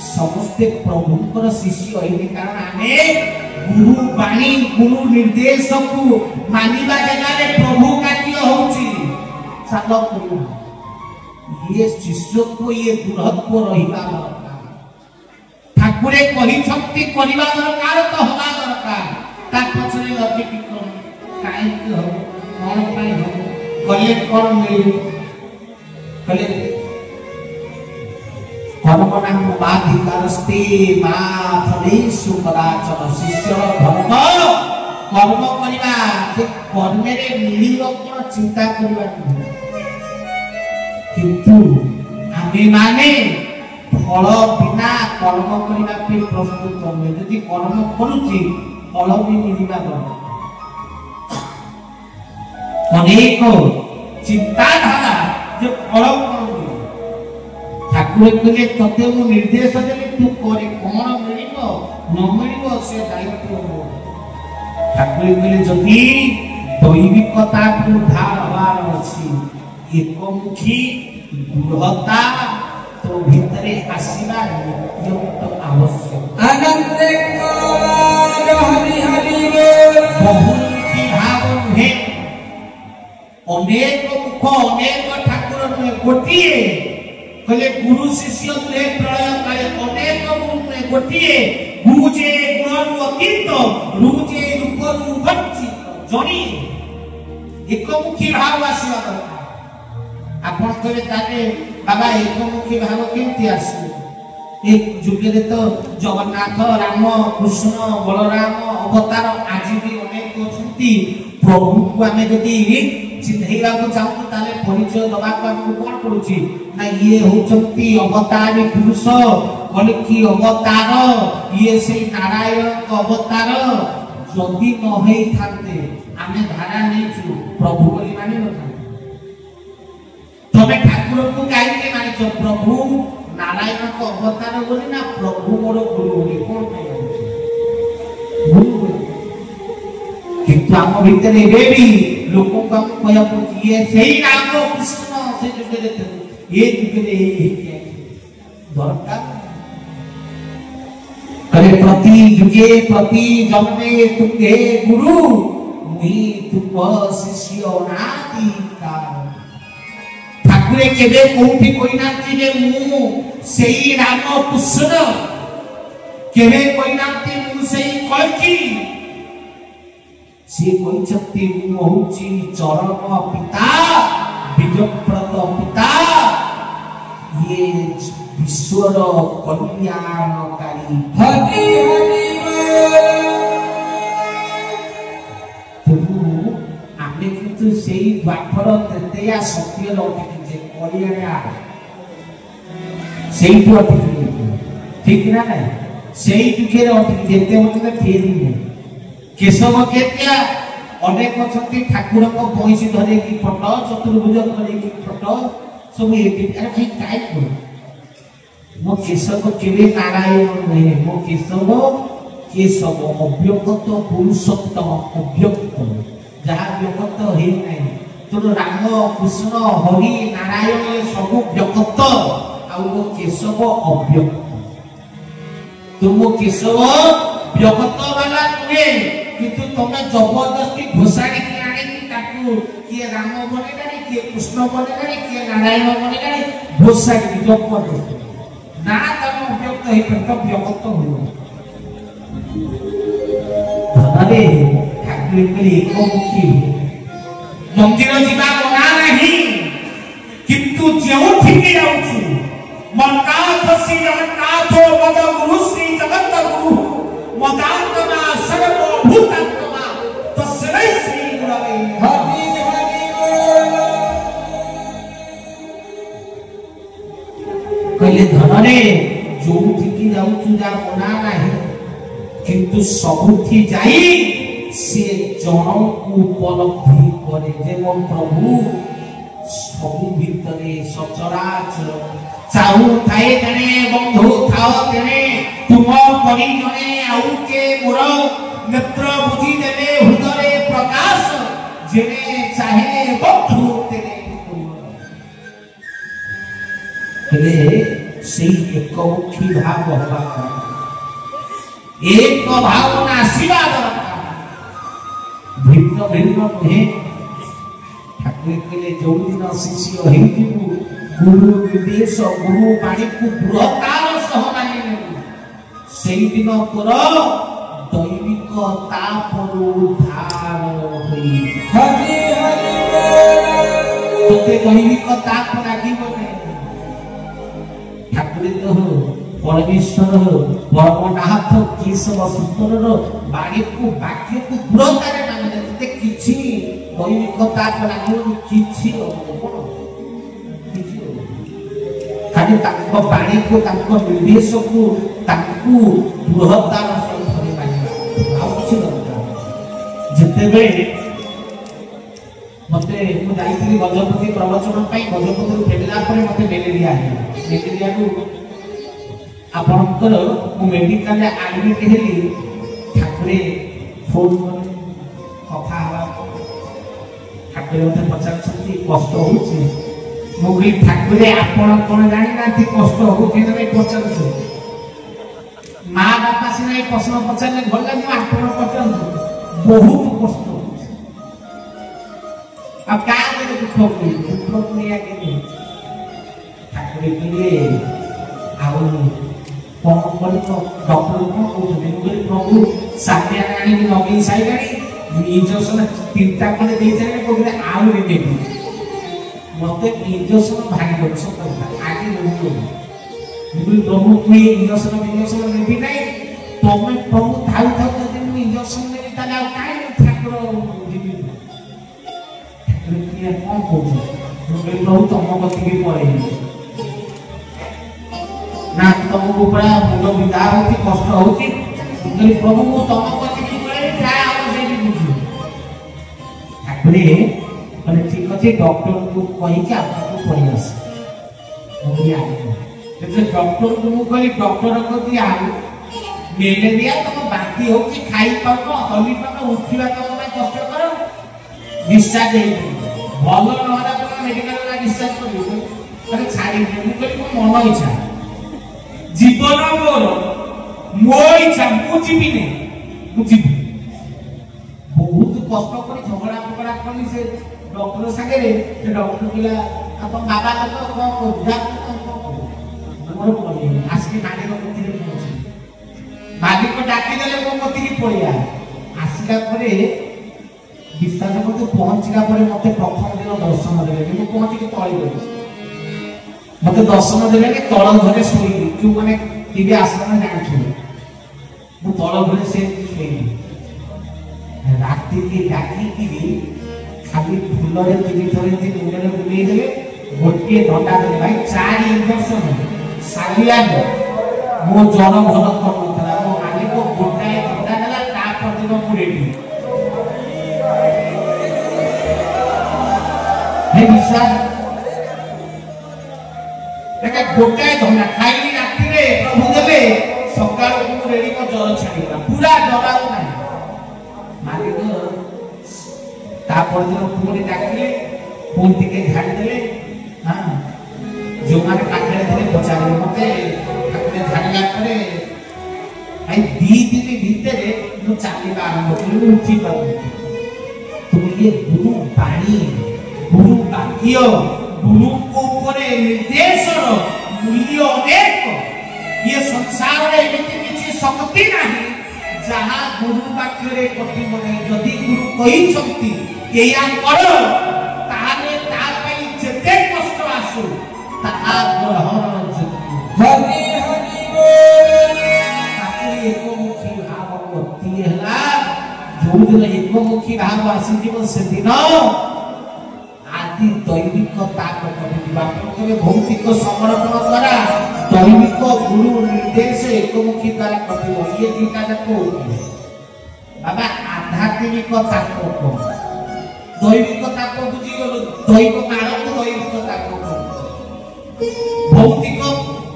समस्त प्रभुकर शिष्य होइने कारण आमे गुरु वाणी गुरु निर्देश को मानिबा जगह रे प्रभु कार्य होउची सालो करू ये शिष्य को ये दुरत्व रहिबा दरकार ठाकुरे कहि शक्ति करिबा दरकार तो होला दरकार ता पछरे लगे विक्रम काई के हो कोन पाई हो कले कोन मिलु कले कर्मणां बाधिकारस्ते मा फलेषु कदाचन शिष्य धर्म कर्म करिबा जे कर्मे रे मिलिबो कोन चिंता करिबा किंतु आमे माने फल बिना कर्म करिबा पे प्रस्तुत होमे यदि कर्म करूची फल भी मिलिबा दरकार अनेक चिंता धारा जे फल ठाकुर कहले तते मु निर्देश देले तू करे कोन मिलिबो न मिलिबो से दायित्व हो ठाकुर कहले जदि दैविकता को धार हवार अछि एकमुखी दृढ़ता तो भीतरे आसीबा नित्य आवश्यक आनंद काल हरि हरि बोल बहुमुखी भाव है अनेक मुख अनेक ठाकुर नुहे गोटिए कहले गुरु शिष्य नुहे प्रलय काले अनेक गुरु नुहे गोटिए गुरु जे गुणरु अतीत रूप जे रूपरु वंचित जणी एकमुखी भाव आसीबा दरकार आपण कहले ताले बाबा एकमुखी भाव केमती आसी एक जुगे रे तो जगन्नाथ राम कृष्ण बलराम अवतार आज भी अनेक अछंती प्रभु को आमे जदी चिन्हैबा को चाहू ताले परिचय दबा को हमको कोन पड़ुची ना ये होचंती अवतारी पुरुष कलकी अवतार ये से नारायण को अवतार जदी न होई थाते आमे धारा नेचु प्रभु बोली मानि न तबे ठाकुर को काई के मानि छ प्रभु नारायण को अवतार बोली ना प्रभु मोर गुरु बोली कोन କିନ୍ତୁ ଆମ ଭିତରେ ଏବେ ବି ଲୋକଙ୍କୁ ଆମେ କହିବାକୁ ଇଏ ସେଇ ରାମ କୃଷ୍ଣ ସେ ଯୁଗରେ ଏ ଯୁଗରେ ଦରକାର करे प्रति युगे प्रति जन्मे तुमे गुरु मुई तुम शिष्य नाती का ठाकुरे केबे कोठी कोइना कि जे मु सेई राम कृष्ण केबे कोइना कि मु सेई कलकी से कोइछती मु होउची चरण पिता विजयप्रद पिता ये ईश्वर कल्याणकारी हरि हरि तुमु आमे किंतु सेई द्वापर तृतीया सत्य लौटिक जे कलियाया सेई तो ठीक ना नहीं सेई दुखे लौटिक जेते मते फेरी नहीं केशव केत्या अनेक छथि ठाकुर को पैसी धरे की फोटो चतुर्भुज करे की फोटो सब एक अरे भाई काय को मो केशव केवे नारायण नहीं मो केशव अव्यक्त पुरुषोत्तम अव्यक्त जहाँ व्यक्त है नहीं तो राम कृष्ण हरि नारायण सब व्यक्त आउ मो केशव अव्यक्त तुम केशव व्यक्त वाला नुहे किंतु तुम्हें जबरदस्ती घोषाड़ी की आने की ताकू किए राम बनेगा किए कृष्ण बनेगा किए नारायण बनेगा घोषाड़ी जबरदस्ती ना तम व्यक्त है प्रथम व्यक्त हो धनरे ठाकुर के एकमुखी मंदिर जीवा मना नहीं किंतु जेउ ठिकी जाउछु मन्नाथ श्री जगन्नाथ मद गुरु श्री जगत गुरु मदात्मा सर्वभूतात्मा तस्मै श्री गुरवे हरि हरि कहले धनरे जोउठी जाउछु जा मना नाही किंतु सबुठी जाई से जन को उपलब्धि करे जे मो प्रभु सबु भितरे सचराचर चाहू थाए तेने बंधु थाओ तेने तुम परि जने आउ के मोर नेत्र बुझी देले हृदय प्रकाश जेने चाहे बंधु तेने हेले सेई एकमुखी भाव हवा एक भावना आशीर्वाद भिन्न भिन्न नुहे ठाकुर कहले जो दिन शिष्य हेतिबु गुरु निर्देश गुरु बाणी को दृढ़तार सह मानि सेई दिन तोर दैविक तापर उद्धार होई हरि हरि तोते दैविक ताप लागिबो ने ठाकुर तो परमेश्वर परमनाथ केशव सूत्र बाणी को वाक्य को दृढ़तार माने ते किछि दैविक ताप लागिबो किछि खाली ताको बाणी को ताको निर्देश को ताको दृढ़तार सहित धरि मानिबा आ किछि दरकार जते बेले मते मु जाईଥିଲି गजपति प्रवचन पई गजपति रु फेला परे मते मेलेरिया को आपनकर मु मेडिकल एडमिट हेली ठाकुरे फोन कथा हवा ठाकुरे मते पचारछंती कष्ट होउची मुगली ठाकुरे आपण कोन जानि नाथि कष्ट हो केने पचारछु मां बापा सिना ए प्रश्न पचारले भल लागि आपण पचारछु बहुत कष्ट अब का करे दुख नहीं आके ठाकुरे के आउ कौन कौन तो डॉक्टर को कहते प्रभु सामने आनी नगे साइगाड़ी इंजेक्शन तीनटा कोले दे जाने कहते आउ रे देबी मते इंजेक्शन भारी बक्स करता आगे बोलू प्रभु तू इंजेक्शन देबी नहीं तमे प्रभु थाउ थाउ कहते मु इंजेक्शन देबी ताले आ काई ठाकुर देबी ठाकुर के कौन कहू प्रभु तम कथि के पड़े ना तुमको बड़ा मुंड बिदा होती कष्ट होती कहली प्रभु को तुम कथि की करे क्या आवश्यक बुझी ठाकुरे कहले ठीक अछि डॉक्टर को कहि के आपको प्रयास मुझे आ गया डॉक्टर को कहली डॉक्टर को दिया ମ୍ୟାଲେରିଆ ତମ ବାନ୍ତି ହଉଛି ଖାଇ ପାରୁନ ହଲି ପାରୁନ ଉଠିବା ତମ ପାଇଁ କଷ୍ଟକର ଡିସଚାର୍ଜ ହେଇଯିବ ଭଲ ନହେଲା ତମ ମେଡିକାଲ ଡିସଚାର୍ଜ କରିବ ତାହେଲେ ଛାଡ଼ିବେ ମୁଁ କହିଲି ମୋ ମନ ଇଚ୍ଛା ଜୀବନ ମୋର ମୋ ଇଚ୍ଛା ମୁଁ ଯିବିନି ମୁଁ ଯିବି ବହୁତ କଷ୍ଟ କରି ଝଗଡ଼ା ଫଗଡ଼ା କଲି ସେ ଡକ୍ଟର ସାଙ୍ଗରେ ସେ ଡକ୍ଟର କହିଲା ଆପଣ ବାବା ତ କଣ ଆସିକି ମାଲିକ କତିରେ ପହଞ୍ଚି ମାଲିକ ଡାକିଦେଲେ ମୋ କତିକି ପଳେଇଆ ଆସିଲା ପରେ ବିଶ୍ୱାସ କରନ୍ତୁ ପହଞ୍ଚିଲା ପରେ ମତେ ପ୍ରଥମ ଦିନ ଦର୍ଶନ ଦେଲେନି ମୁଁ ପହଞ୍ଚିକି ତଳେ ଗଲି ମତେ ଦର୍ଶନ ଦେଲେନି ତଳ ଘରେ ଶୋଇଲି ଯୋଉମାନେ ଟିଭି ଆଶ୍ରମ ଜାଣିଥିବେ ମୁଁ ତଳ ଘରେ ସେମିତି ଶୋଇଲି ରାତିକି ଡାକିକିରି ଖାଲି ଫୁଲରେ ତିନି ଥର ମୁଣ୍ଡରେ ବୁଲେଇ ଦେଲେ ଗୋଟିଏ ଧଣ୍ଡା ଦେଲେ ଭାଇ 4 ଇଞ୍ଜେକ୍ସନ ସାଲିଆନ ମୋ ଜର ଭଲ କରୁନଥିଲା ମୋ ମାଲିକ ଗୋଟାଏ ଧଣ୍ଡା ଦେଲା ତା ପରଦିନ ମୁଁ ରେଡି ବିଶ୍ୱାସ ଦେଖେ ଗୋଟାଏ ଧଣ୍ଡା ଖାଇଲି ରାତିରେ ପ୍ରଭୁ ଦେଲେ ସକାଳକୁ ମୁଁ ରେଡି ମୋ ଜର ଛାଡ଼ିଗଲା ପୁରା ଜର ଆଉ ନାହିଁ ମାଲିକ ତା ପରଦିନ ପୁଣି ଡାକିଲେ ପୁଣି ଟିକେ ଝାଡ଼ିଦେଲେ ହଁ ଯୋଉମାନେ ପାଖରେ ଥିଲେ ପଚାରିଲେ ମତେ ଠାକୁର ଝାଡ଼ିଲା ପରେ ଭାଇ 2 ଦିନ ଭିତରେ ମୁଁ ଚାଲିବା ଆରମ୍ଭ କଲି ମୁଁ ଉଠି ପାରୁନି ତୁମ ଇଏ ଗୁରୁ ବାଣୀ ଗୁରୁ ବାକ୍ୟ ଗୁରୁଙ୍କ ଉପରେ ନିର୍ଦ୍ଦେଶର ମୂଲ୍ୟ ଅନେକ ଇଏ ସଂସାରରେ ଏମିତି କିଛି ଶକ୍ତି ନାହିଁ ଯାହା ଗୁରୁ ପାଖରେ କଟିବ ନାହିଁ ଯଦି ଗୁରୁ କହିଛନ୍ତି ଏଇଆ କର ତାହେଲେ ତା ପାଇଁ ଯେତେ କଷ୍ଟ ଆସୁ ତାହା ଗ୍ରହଣ ହରି ହରି ତାକୁ ଏକମୁଖୀ ଭାବ ଗତି ହେଲା ଯୋଉଦିନ ଏକମୁଖୀ ଭାବ ଆସିଯିବ ସେଦିନ ଆଦି ଦୈବିକ ତାପ କଟିଯିବ ଆପଣ କେବେ ଭୌତିକ ସମର୍ପଣ ଦ୍ୱାରା ଦୈବିକ ଗୁରୁ ନିର୍ଦ୍ଦେଶ ଏକମୁଖୀ ଦ୍ୱାରା କଟିବ ଇଏ ଦିଟା ଯାକ ବାବା ଆଧ୍ୟାତ୍ମିକ ତାପ କଣ ଦୈବିକ ତାପ ବୁଝିଗଲ ଦୈବ କାଳକୁ ଦୈବିକ ତାପ ଭୌତିକ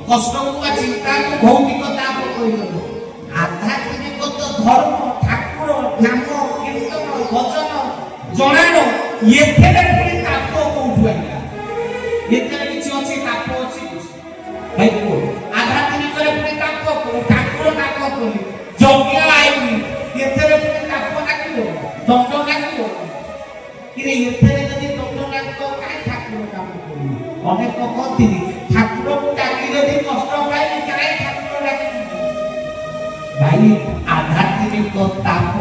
କଷ୍ଟକୁ ବା ଚିନ୍ତାକୁ ଭୌତିକ ତାପ କହିଗଲ ଆଧ୍ୟାତ୍ମିକ ତ ଧର୍ମ ଠାକୁର ନାମ କୀର୍ତ୍ତନ ଭଜନ ଜଣାଣ ଏଥିରେ ପୁଣି ତାପ କୋଉଠୁ ଆଇଲା ଏଥିରେ କିଛି ଅଛି ତାପ ଅଛି ଭାଇ କୁହ ଆଧ୍ୟାତ୍ମିକରେ ପୁଣି ତାପ କର ଠାକୁର ତାପ କଲି ଯଜ୍ଞ ଆଇନି ଏଥିରେ ପୁଣି ତାପ ଡାକିବ ଦଣ୍ଡ ଡାକିବ ଏଥିରେ ଯଦି ଦଣ୍ଡ ଡାକିବ କାହିଁ ଠାକୁର କାମ କରିବ ଅନେକ କହନ୍ତି ଠାକୁରକୁ ଡାକି ଯଦି କଷ୍ଟ ପାଇବି କାହିଁ ଠାକୁର ଡାକିବି ଭାଇ ଆଧ୍ୟାତ୍ମିକ ତାପ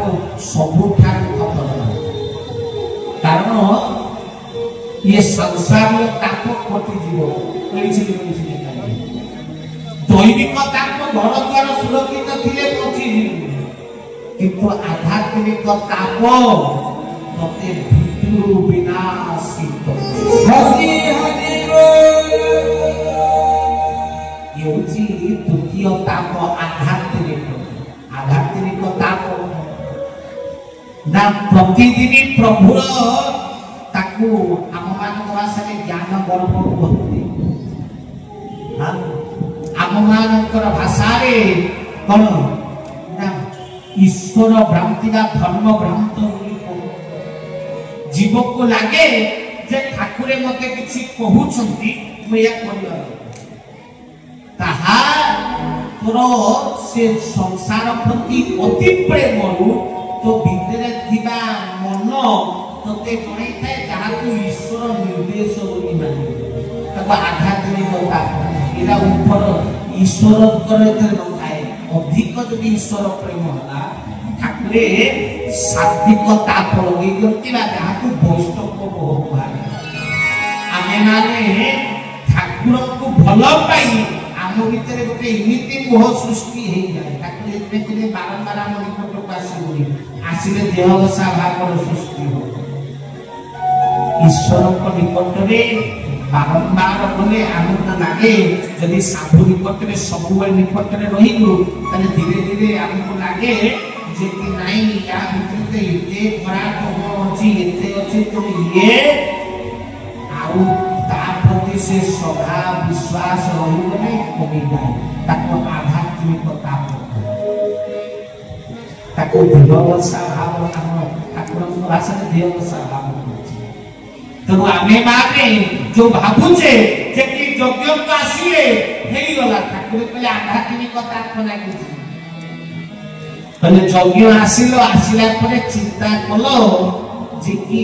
ସବୁଠାରୁ ଖତରନାକ କାରଣ ये संसार ताप कटिଯିବ दैविक ताप घर द्वार सुरक्षित थिले पहुंचीଯିବ किंतु आध्यात्मिक ताप तते भितरु विनाशित हरि हरि ये होची द्वितीय ताप आध्यात्मिक ताप ना प्रतिदिन प्रभुर ताकू आम मान भाषा ज्ञान गर्भ कहते आम मान भाषा कौन ना ईश्वर भ्रांति बा धर्म भ्रांत जीव को लगे जे ठाकुरे मते किछि कहउछंती मैं या ताहा तोर से संसार प्रति अति प्रेम तो भीतर थिबा मन तते कोनै थाए जहा को ईश्वर निर्देश बोली माने तब आध्यात्मिक ताप एरा ऊपर ईश्वर करे न थाए अधिक जदि ईश्वर प्रेम होला ठाकुरे सात्विक ताप लगे करतिबा जहा को वैष्णव को बहुत भारी आमे माने ठाकुर को भलो पाई आम भीतर गोटे इमिति मोह सृष्टि हे जाय ठाकुर एते बारंबार हम निकट को आसी आसिले देहदशा भागर सृष्टि हो ईश्वर को निकट में बारंबार बोले आनंद लगे यदि साधु निकट में सब निकट में रहिलु तने धीरे धीरे हमको लगे जे कि नहीं या भीतर एते खराब हो अछि एते अछि तो ये आउ ता प्रति से श्रद्धा विश्वास रहिबो नहीं कमी जाए ताको आध्यात्मिक ताप ତାକୁ ଦିବବସା ଭାବ ଆମ ଠାକୁରଙ୍କ ଭାଷାରେ ଦିବବସା ଭାବ କରୁଛି। ତେଣୁ ଆମେ ମାନେ ଯୋଉ ଭାବୁଛେ ଯେ କି ଯଜ୍ଞକୁ ଆସିଲେ ହେଇଗଲା, ଠାକୁର କହିଲେ ଆଧ୍ୟାତ୍ମିକତା ଲାଗିଛି। କହିଲେ ଯଜ୍ଞ ଆସିଲା ପରେ ଚିନ୍ତା କଲ ଯେ କି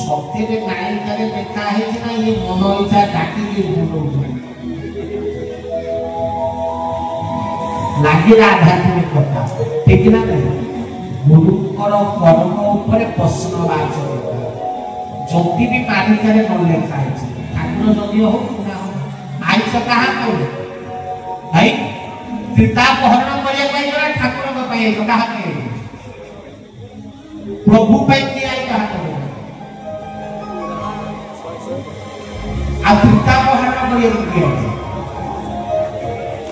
ସତ୍ୟରେ ନାୟିକାରେ ଲେଖା ହେଇଛି ନା ଇଏ ମନ ଇଚ୍ଛା ଡାକିକି ଲାଗିଲା ଆଧ୍ୟାତ୍ମିକତା ଠିକ ନା ନାହିଁ? ଗୁରୁଙ୍କର କର୍ମ ଉପରେ ପ୍ରଶ୍ନବାଚକ ଯଦି ବି ମାଳିକାରେ ନ ଲେଖା ହେଇଛି, ଠାକୁର ଯଜ୍ଞ ହଉ ନା ଆଇଛ କାହା ପାଇଁ ଭାଇ ସୀତାପହରଣ କରିବା ପାଇଁ ଗଲା, ଠାକୁରଙ୍କ ପାଇଁ ଆଇଛ କାହା ପାଇଁ? ପ୍ରଭୁ ପାଇଁ କିଏ ଆଇ କାହା ପାଇଁ? ଆଉ ସୀତାପହରଣ କରିବାକୁ କିଏ ଆଇଛ?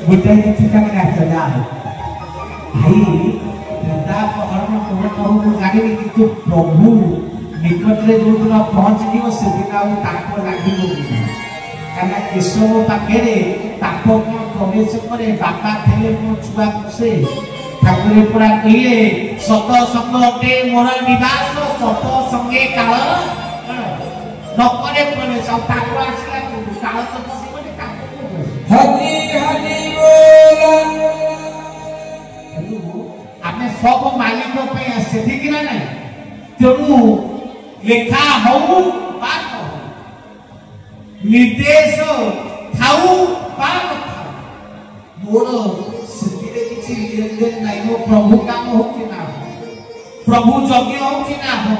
गोटे चिंता में आचला भाई सीतापहरण कौन कहूँ जानी कि प्रभु निकट में जो दिन पहुँच जीव से दिन ताप लगे क्या केशव पाखे ताप कौन प्रवेश करे बापा थे मो छुआ से ठाकुर पूरा कहले सत संग अटे मोर निवास सत संगे काल नकरे प्रवेश ठाकुर आसला काल तो पशिबने हरि हरि बोल। आपने सब मालिक पे आसे ठीक ना नहीं? तेणु लेखा हो बात निर्देश थाऊ बात मोर सिद्धिरे किछि लेनदेन नहीं हो, प्रभु काम हो कि ना हो, प्रभु यज्ञ हो कि ना हो,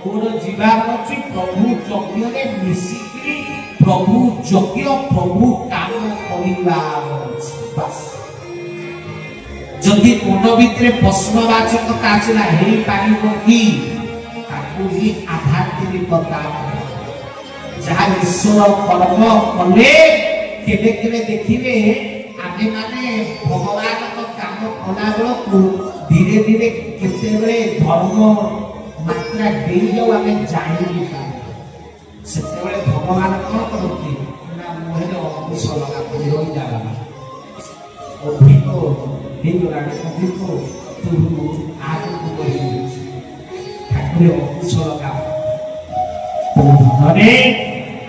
मोर जीवन अछि प्रभु यज्ञ रे मिसिकरी प्रभु यज्ञ प्रभु काम करिबा बस। जदि कोन भितरे प्रश्नवाचकता आसिला हेई पारिबो कि ताकू ही आध्यात्मिकता जहाँ ईश्वर कर्म कले केबे केबे देखिबे आमे माने भगवान को काम कला बेलकू धीरे धीरे केते बेले धर्म मात्रा देई जाऊ आमे जानि भी पाए सेतेबेले भगवान कोन करती ना मोहरे अंकुश लगा पड़ी रही जाला अधिक ହେଇଗଲାଣି ଅଧିକ ତୁ ଆଗକୁ ବଢି ଠାକୁର ଅଙ୍କୁଶ ଲଗା ଧନରେ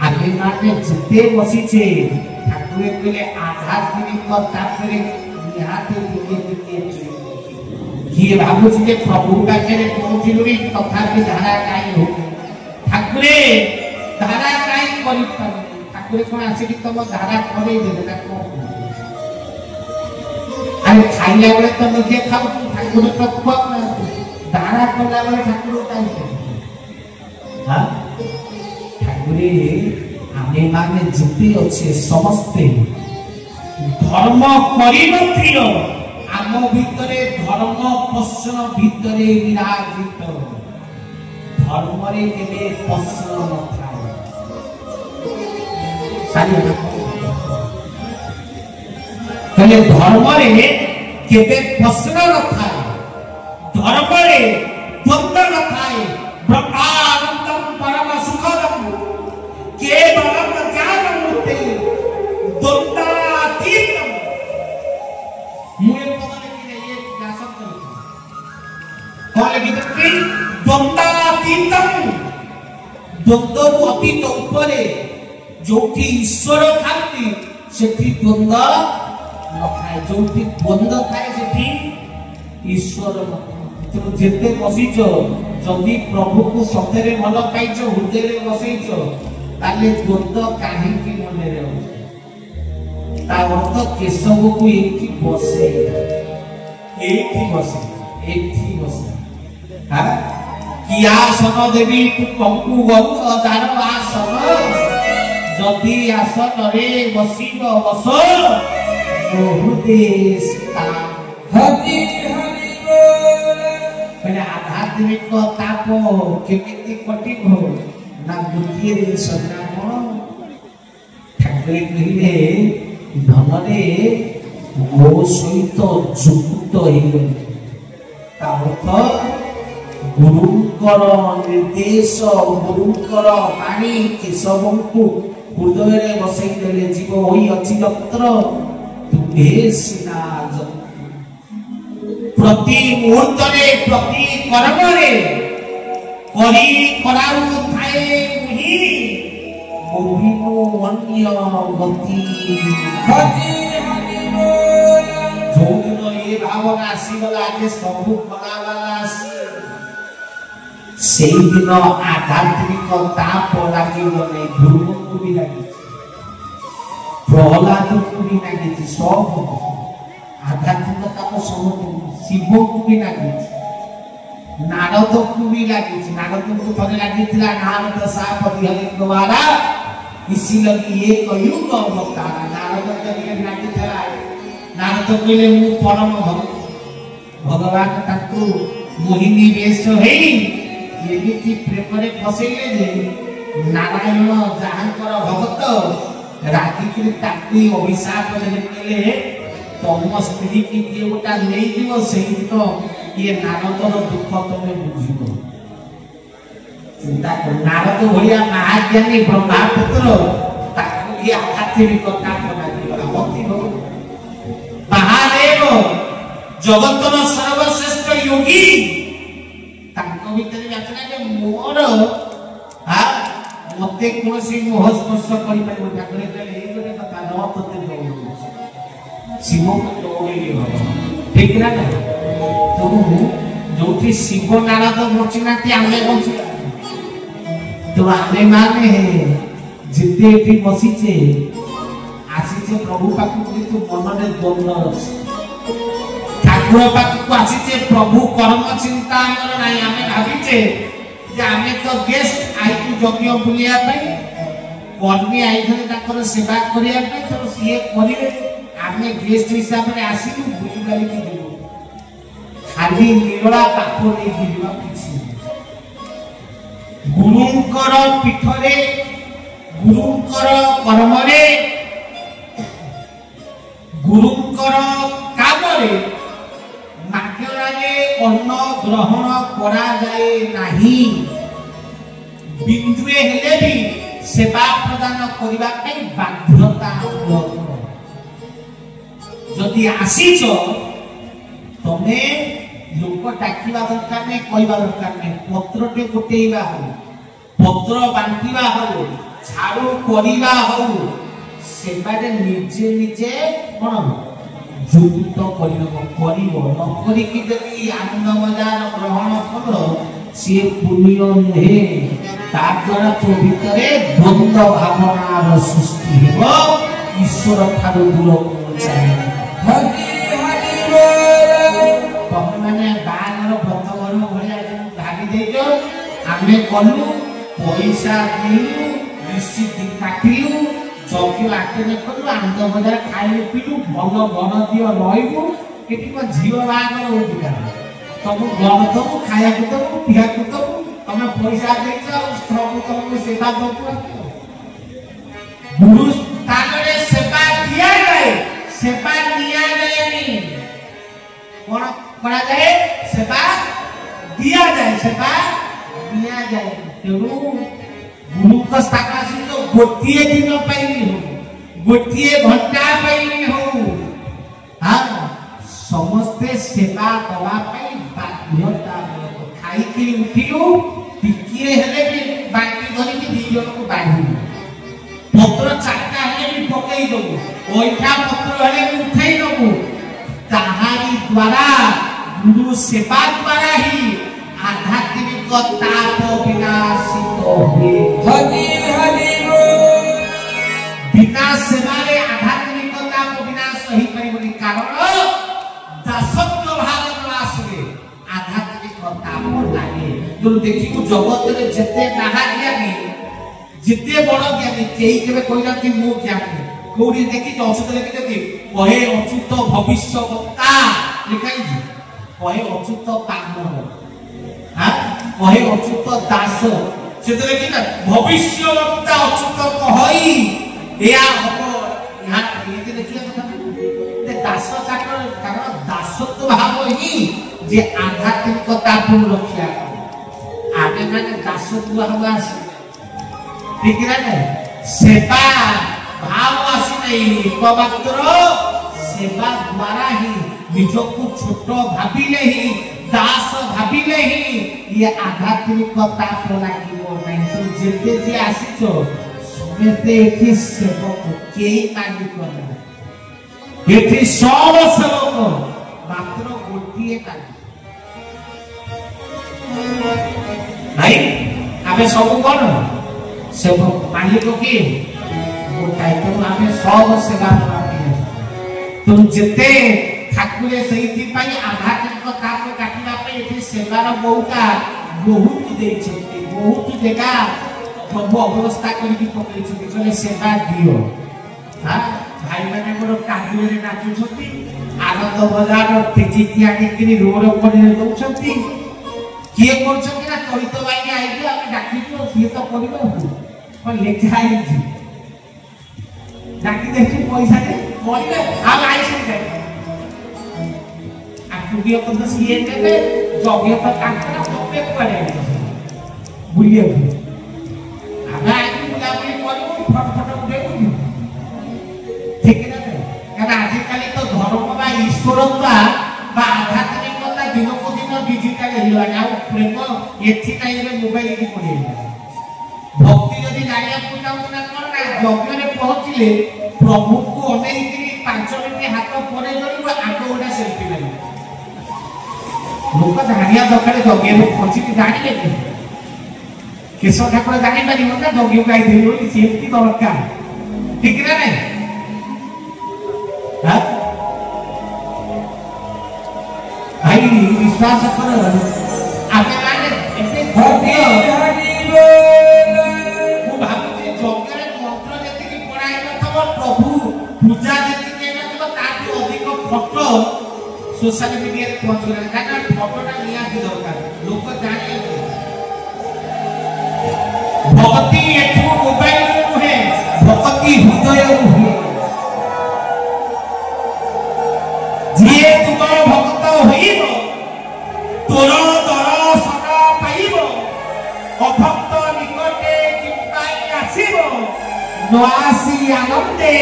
ଆମେ ମାନେ ଯେତେ ବସିଛେ ଠାକୁର କହିଲେ ଆଧ୍ୟାତ୍ମିକ ତାପରେ ନିହାତି ଟିକେ ଟିକେ କିଏ ଭାବୁଛି ଯେ ପ୍ରଭୁ ପାଖରେ ପହଞ୍ଚିଲୁଣି ତଥାପି ଧାରା କାହିଁ ହଉ ଠାକୁରେ ଧାରା କାହିଁ କରିପାରୁନି? ଠାକୁର କଣ ଆସିକି ତମ ଧାରା କରେଇ ଦେବେ ନା କଣ? अरे खाइला बेले तो निजे खाऊ ठाकुर तो खुआ दारा कला बेले ठाकुर काई हां ठाकुरे आमे माने जिति अछि समस्ते धर्म करि नथियो आम भितरे धर्म प्रश्न भितरे विराजित धर्म रे केबे प्रश्न न थाए सारी कहले धर्म रे केबे प्रश्न न थाए धर्म रे द्वंद्व न थाए ब्रह्मानंदम परम सुखदम केवलम ज्ञानमूर्ति द्वंद्वातीतम मुए पगले कि ये व्यासन करछि कहले कि द्वंद्वातीतम द्वंद्व अतीत ऊपरे जोठी ईश्वर थांती सेठी द्वंद्व नखाए जोठी द्वंद्व थाए सेठी ईश्वर तेणु जेते बसीच जदि प्रभु को सतेरे भल पाइछ हृदय रे बसैछ ताले द्वंद्व काहे कि मन रे ता अर्थ केशव को एठी बसे हां किया सन देवी कंकु गरु दान आसन जदि आसन रे बसिब बस बहुदेश हरि हरि बोल। पहले आध्यात्मिक ताप केमिति कटिब ना गोटिए दिन सजना कोन ठाकुर कहिले धनरे गो सहित जुक्त होइगले ता अर्थ गुरुकर निर्देश गुरुकर वाणी केशवंकु हृदय रे बसई देले जीव होई अछि यत्र तुहे सिना प्रति मुहूर्त प्रति कर्म करी कराऊ थाए मुहि मोहिनु अन्य गति हरि हरि बोल जो दिन ये भावना आसीगला जे सबु कलावाला से दिन आध्यात्मिक ताप लागि गले ध्रुव को भी लागि प्रहलाद को भी लागि सब आध्यात्मिक ताप सब शिव को भी लागि नारद को भी लागि नारद को थरे लागि थिला नारद सापति हरि द्वारा इसी लगी ये कयु को अवतार नारद के लागि थिला नारद कहले मु परम भगवान ताकू मोहिनी वेश हेई एमिति प्रेम रे फसैले जे नारायण जहांकर भक्त राधिकी ताकू अभिशाप देले तम स्त्री की देवता नहीं दिव सही तो ये नारदर दुख तमे बुझिबो चिंता कर नारद भलिया महाज्ञानी ब्रह्मा पुत्र ताकू ये आध्यात्मिक कथा बना दिबा भक्ति भगवान महादेव जगतर सर्वश्रेष्ठ योगी तांको भीतर जातना जे मोर हा मते कोनसी मोह स्पर्श करि परिबो ठाकुर कहले ए गोटे कथा न तते बोलु शिव को जोड़े ठीक ना तो जोठी शिव नारद बचिनाती आमे बची तो आमे माने जिते भी बसिचे आसीचे प्रभु पाखु किंतु मनने द्वंद्व अछि ठाकुर पाखु आसीचे प्रभु कर्म चिंता हमर नाही आमे भाबिचे जे आमे तो गेस्ट आइकु यज्ञ बुलिया पई कर्मी आइथले ताकर सेवा करिया पई तो सिए करिवे आमे गेस्ट हिसाब रे आसीलु बुली बाली की देबो खाली नीला पाप नै दिबा किछि गुरुंकर पीठरे गुरुंकर कर्मरे गुरुंकर कामरे मागणारे अन्न ग्रहण करा जाए नाही बिंदुए हेले भी सेवा प्रदान करिबा पे बाध्यता जदि आसीच तमे लोक डाकिबा दरकार नै कहबा दरकार नै पत्रटे गोटेइबा हो पत्र बांटिबा हो झाड़ू करिबा हो सेबारे निजे निजे कोन जुक्त करिबो न करी कि जदि आनंद मजार ग्रहण करो से पुण्य हे ता द्वारा तो भीतरे द्वंद्व भावनार सृष्टि हेबो ईश्वर ठारो दूर को चाहे हरि हरि बोल तमे माने बागर व्रत कर्म भलिया भागी देजो आमे कलु पैसा दिलु निश्चित काटिलु जग्य आटे कलु आनंद बजार खाइलु पिलु भल गण दियो रहिबु केटी को जीव बागर होइबा तब गण तो खाया को तो पिया को तो तमे पैसा देइछो प्रभु तुमको सेवा दबु गुरु तागरे सेवा दिया जाए सेवा दिया जाएनी कोन करा जाए सेवा दिया जाए तेणु गुरु का स्थापना तो गोटिए दिन पाइनी हो गोटिए घंटा पाइनी हो हां समस्ते सेवा दवा पाई बाध्यता खाई के उठिलु टिकिए हेले भी बाकी धरि कि दी जन को बाढी पत्र चाटा हेले भी पकई दबु ओइठा पत्र हेले भी उठाई दबु ताहारी द्वारा गुरु सेवा द्वारा ही आध्यात्मिक ताप विनाशित होए हरि हरि बोल बिना सेवारे आध्यात्मिक ताप विनाश ही परिबनि कारण दासत्व भाव नाश रे आध्यात्मिक ताप लागे जो देखि को जगत रे जते नाहा ज्ञानी जिते बड़ ज्ञानी केई केबे कहिला कि मो ज्ञानी कोडी देखि जो औषध लेके जति कहे अच्युत भविष्य वक्ता लिखाई जी कहे अच्युत पागल हां कहे अच्युत दास सेतले कि ना भविष्य वक्ता अच्युत कहई या हबो यहां ये देखिए तो दास चाकर कारण दासत्व भाव ही जे आध्यात्मिकता को रक्षा आगे माने दासत्व भाव आस ठीक है ना सेवा भाव आसी नहीं एकमात्र सेवा द्वारा ही ନିଜକୁ ଛୋଟ ଭାବିଲେ ହିଁ ଦାସ ଭାବିଲେ ହିଁ ଇଏ ଆଧ୍ୟାତ୍ମିକତା ଲାଗିବ ନାହିଁ। ତ ଯେତେ ଯେ ଆସିଛ ସମେତେ ଏଠି ସେବକ, କେହି ମାଲିକ ନାହିଁ। ଏଠି ସବ ସେବକ, ମାତ୍ର ଗୋଟିଏ ମାଲିକ। ଭାଇ ଆମେ ସବୁ କଣ ସେବକ, ମାଲିକ କିଏ ଗୋଟାଏ। ତେଣୁ ଆମେ ସବ ସେବା ତେଣୁ ଯେତେ ଠାକୁରେ ସେଇଥିପାଇଁ ଆଧ୍ୟାତ୍ମିକତାକୁ କାଟିବା ପାଇଁ ଏଠି ସେବାର ମଉକା ବହୁତ ଦେଇଛନ୍ତି। ବହୁତ ଜାଗା ପ୍ରଭୁ ଅବସ୍ଥା କରିକି ପକେଇଛନ୍ତି, କହିଲେ ସେବା ଦିଅ। ଭାଇମାନେ ମୋର କାଦୁଅରେ ନାଚୁଛନ୍ତି, ଆନନ୍ଦ ବଜାର ଟେକିକି ଆଣିକିରି ରୋଡ ଉପରେ ଦଉଛନ୍ତି। କିଏ କରୁଛନ୍ତି ନା ତଳିତ ବାହିନୀ ଆଇକି ଆମେ ଡାକିଛୁ, ସିଏ ତ କରିବ କଣ ଲେଖା ହେଇଛି, ଡାକି ଦେଖି ପଇସା ଦେ କରିବେ ଆଉ ଆଇସି ଆକୁଟିଏ କଥା ସିଏ ଦେବେ। ଯଜ୍ଞ ତ ତାଙ୍କର ତମେ କୁଆଡେ ବୁଲିବାକୁ ଆମେ ଆଇକି ବୁଲାବୁଲି କରିବୁ, ଫଟୋ ଫଟୋ ଉଠେଇବୁ, ଠିକ ନା? କାରଣ ଆଜିକାଲି ତ ଧର୍ମ ବା ଈଶ୍ୱର ବା ଆଧ୍ୟାତ୍ମିକତା ଦିନକୁ ଦିନ ଡିଜିଟାଲ ହେଇଗଲାଣି। ଆଉ ପ୍ରେମ ଏଠି ନାହିଁ, ଏବେ ମୋବାଇଲ କି ପଡିଗଲା। ଭକ୍ତି ଯଦି ଜାଣିବାକୁ ଚାହୁଁଛୁ ନା କଣ ନା ଯଜ୍ଞରେ ପହଞ୍ଚିଲେ ପ୍ରଭୁକୁ ଅନେଇକିରି 5 ମିନିଟ ହାତ ପରେ ଧରିବ, ଆଗ ଗୋଟେ ସେଲ୍ଫି ନେବ। ଲୋକ ଜାଣିବା ଦରକାର ଯଜ୍ଞରେ ପହଞ୍ଚିକି ଜାଣିଲେ କି କେଶବ ଠାକୁର ଜାଣିପାରିବ ନା ଯଜ୍ଞ ଗାଇଥିଲି ବୋଲି, ସେମିତି ଦରକାର, ଠିକ ନା ନାଇଁ? ଭାଇ ବିଶ୍ୱାସ କର ଆମେ ମାନେ ଏତେ ଭାବୁଛି ଯଜ୍ଞରେ ମନ୍ତ୍ର ଯେତିକି ପଢା ହେଇନଥିବ, ପ୍ରଭୁ ପୂଜା ଯେତିକି ହେଇନଥିବ, ତାଠୁ ଅଧିକ ଫଟୋ सोशल मीडिया पहुंच रहा है। कारण फोटोटा नियाती दरकार, लोक जानिए भक्ति एठू मोबाइल रे नुहे, भक्ति हृदय नुहे। जिए तुम भक्त होइबो तोर दर्शन पाइबो, अभक्त निकटे चिंताई आसीबो, नआसी आनंदे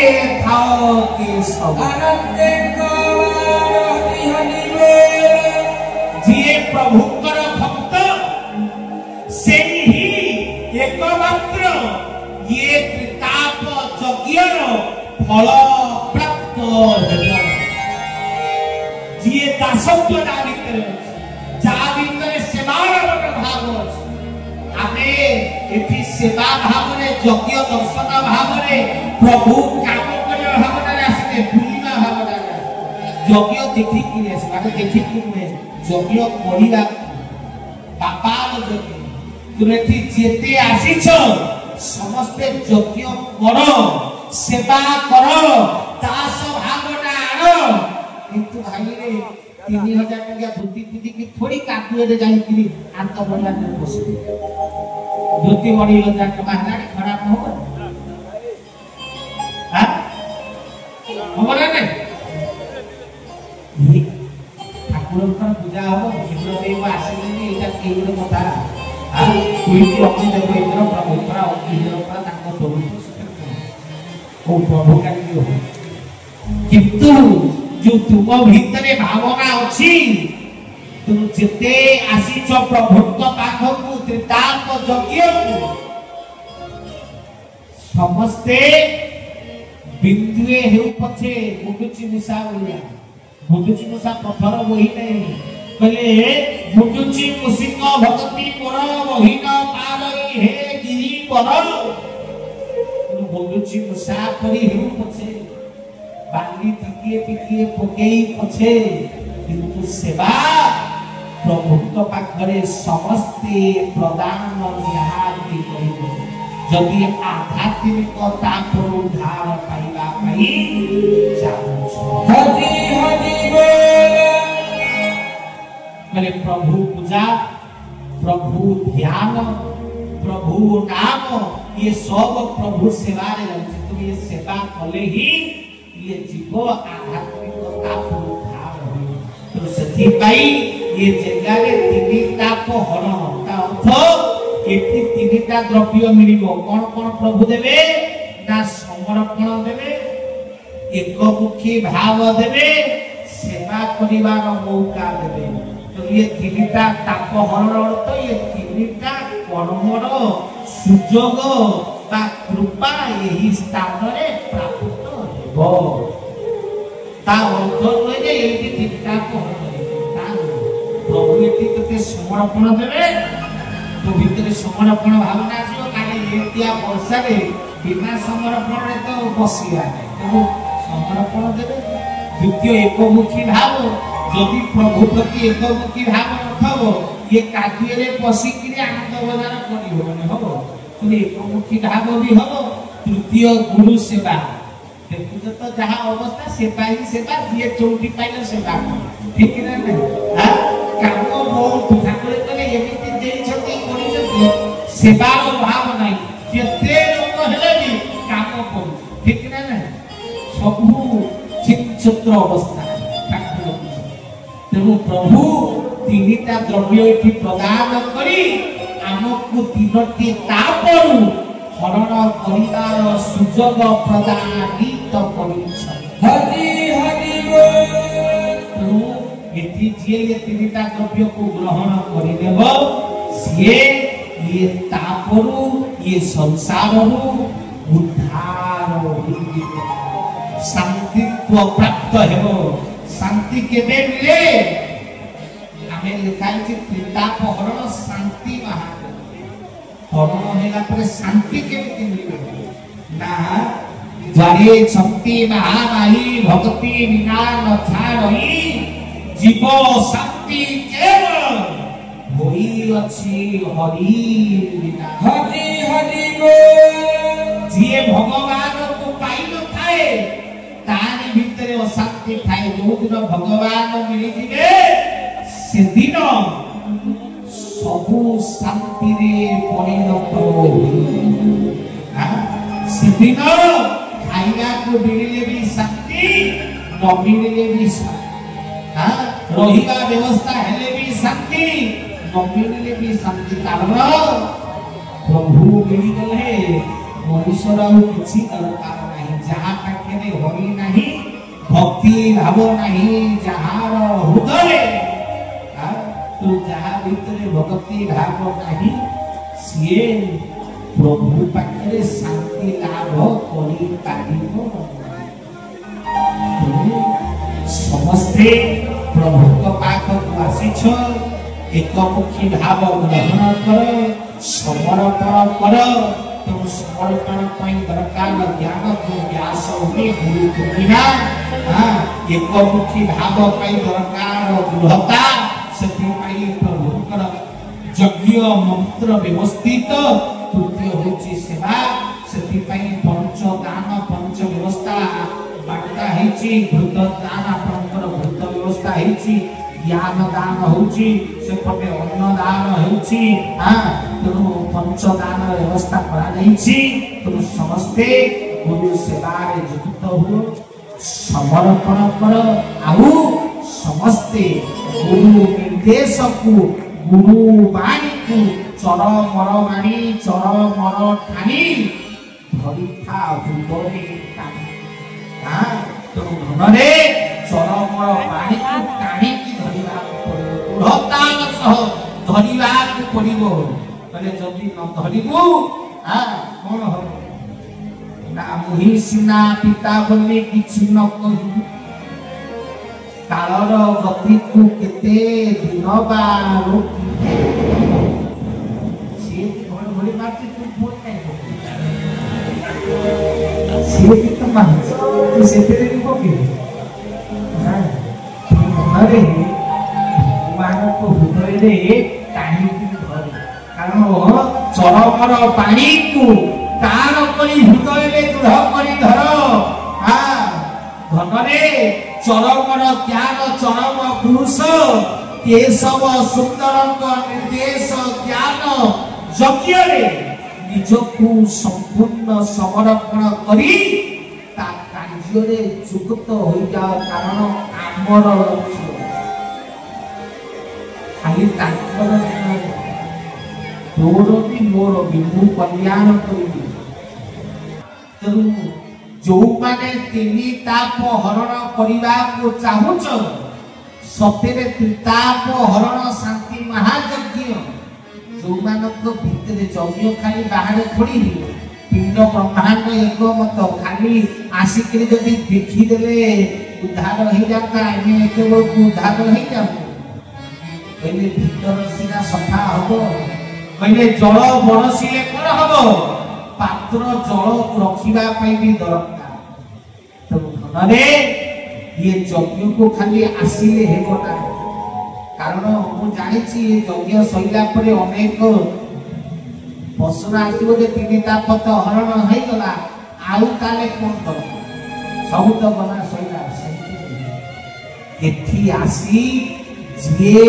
खाओ के सब आनंदे जिए प्रभुकर भक्त से ही एकमात्र ये त्रिताप यज्ञर फल प्राप्त हेबो। जिए दासत्व ता भीतर जा भीतर सेवार भाव अछि, आमे एथि सेवा भाव रे यज्ञ दर्शन भाव रे प्रभु काम करे भाव रे आसे बुलिबा भाव रे यज्ञ देखि कि आसे देखि कि यज्ञ करिया पापाल यज्ञ तुमे थी जेते आसीछ समस्ते यज्ञ करो, सेवा करो, दास भावना आनो। किंतु भाई रे 3000 टका धोती फुटी की थोड़ी काटुए रे जाई कि आंत बना ने बस धोती 2000 टका हलाडी खराब हो हां हमरा ने ठाकुरଙ୍କର ପୂଜା ହବ, ଇନ୍ଦ୍ର ଦେବ ଆସିଲେନି, ଏଇଟା କେଉଁର କଥା? ଆଉ କୁଇଟି ଅଗ୍ନି ଦେବ ଇନ୍ଦ୍ର ପ୍ରଭୁଙ୍କର ଇନ୍ଦ୍ରଙ୍କର ତାଙ୍କ ସ୍ୱରୂପ କୋଉ ପ୍ରଭୁ କାଲି हो। କିନ୍ତୁ जो तुम भीतर भावना अछि, तुम जेते आसीछ प्रभुत्व पाखकु त्रिताप यज्ञ समस्ते बिंदुए हेउ पछे मुगुची मुसा बोलिया, मुगुची मुसा पत्थर बोही नहीं कहले मुगुची मुसिक भक्ति मोर मोहिन पारई हे गिरी पर, मुगुची मुसा परी हेउ पछे बाली टिकिए टिकिए पकेई पछे, किंतु सेवा प्रभुत्व पाखरे समस्ते प्रदान निहाती करिबो। जदि आध्यात्मिकता पर उद्धार पाइबा पाई चाहूछ हरि हरि बोल प्रभु पूजा, प्रभु ध्यान, प्रभु नाम, ये सब प्रभु सेवा रे रहछि। तुम ये सेवा कले ही ये जीव आध्यात्मिकता पर उद्धार हो। तो सती पाई ये जगह रे तीनटा को हरण ता अर्थ एति तीनटा द्रव्य मिलिबो। कोन कोन प्रभु देबे ना समर्पण देबे, एकमुखी भाव देबे, सेवा करिवार मौका देबे तो ये तीनटा तापहरण तो ये तीनटा कर्मर सुजोग बा कृपा यही स्थान रे प्राप्त हेबो ता अर्थ होय जे एति तीनटा को ता प्रभु एति तते समर्पण देबे तो भीतर समर्पण भावना आसीबो काले एतिया वर्षा रे बिना समर्पण रे तो बसिया नै तो समर्पण देबे द्वितीय एकमुखी भाव जदि प्रभु प्रति एकमुखी भाव नथबो ये कार्य रे पसिकि आनंद बजार करि होबने हबो तुम एकमुखी भाव भी हबो तृतीय गुरु सेवा देखु तो जहां अवस्था सेवा ही सेवा दिए चौकी पाइले सेवा ठीक ना नहीं हां काम बहुत ठाकुर कले एमिति देई छथि करि छथि सेवा भाव नहीं जेते लोक हेले भी काम करू ठीक ना नहीं सबु चित्र अवस्था तेणु प्रभु तीनटा द्रव्य एठी प्रदान करी आमको तीनटी तापरु हरण करिवार सुजोग प्रदानित करिछ हरि हरि बोल तेणु एठी जे ये तीनटा द्रव्य को ग्रहण करिदेब सिए ये तापरु ये संसाररु उद्धार होइबे शांति प्राप्त हेबो शांति केबे मिले आमे लिखाई जे तापहरण शांति महा हरण हेला पर शांति केमिति मिले ना जारे शक्ति महामाही भक्ति बिना न छाड़ई जीव शांति केवल होई अछि हरि बिना हरि हरि बोल जे भगवान को पाइलो थाए तानी भितरे अशांति थाए जो दिन भगवान मिली दिबे से दिन सबु शांति रे परिणत होई से दिन खाइबा को मिलिले भी शांति न मिलिले भी शांति रहिबा व्यवस्था हेले भी शांति न मिलिले भी शांति कारण प्रभु मिली गले मनुष्यर किछि दरकार नहीं जहाँ पाखे हरि नहीं भक्ति भाव नहीं जहाँ हृदय तो जहाँ भीतर भक्ति भाव नहीं सी प्रभु पाखे शांति लाभ समस्ते प्रभु पाखक आसीछ एकमुखी भाव ग्रहण कर समर्पण कर तो समर्पण पई दरकार ज्ञान को व्यास होई गुरु को बिना एकमुखी भाव पई दरकार दृढ़ता सती पई प्रभु कर यज्ञ मंत्र व्यवस्थित तृतीय होची सेवा सती पई पंच दान पंच व्यवस्था बाटा हेची भूत दान आपनकर भूत व्यवस्था हेची ज्ञान दान होची सेपटे अन्न दान होची तेणु पंच दान व्यवस्था करा जाइछि तेणु समस्ते गुरु सेवारे जुक्त हो समर्पण कर आउ समस्ते गुरु निर्देश को गुरु वाणी को चर मर वाणी चर मर ठानी धरिथा हृदय तेणु धनरे चर मर वाणी को टाणी धरिबा दृढ़तार सह धरिबा पड़िबो तले जदि न धरिबो कोन हो ना मुहि सिना पिता बोले किछि न कहि कालर गति को केते दिन बा रोकी से भोर भोर मारती तू बोल काय से कित मान तू से तेरे को के अरे भगवान को हृदय रे टाणी धरे कारण चरमर पानी को तार करी हृदय रे दृढ़ करी धर धनरे चरमर ज्ञान चरम पुरुष केशव सुंदर निर्देश ज्ञान यज्ञ रे निजको संपूर्ण समर्पण करी ता कार्य रे जुक्त होई जाओ कारण आमर लक्ष्य खाली तांकर तोर भी मोर भी मु कल्याण करी तेणु जो माने तिनी ताप हरण करने को चाहूच सतेरे त्रिताप हरण शांति महायज्ञ जो मानक भितर यज्ञ खाली बाहर थोड़ी पिंड ब्रह्मांड एक मत खाली आसिक जदि देखीदे उद्धार हो जाता है केवल उद्धार हो जाता कहले भीतर सीना सफा हम कहले जल बरसिले कौन हम पात्र जल रखा भी दरकार तो धन ये यज्ञ को खाली आसिले हेबना कारण मु जानी ये यज्ञ सैला पर अनेक प्रश्न आसो जे तीन तापत हरण हो गला आउ ताले कौन कर सब तो बना सैला एथि आसी जे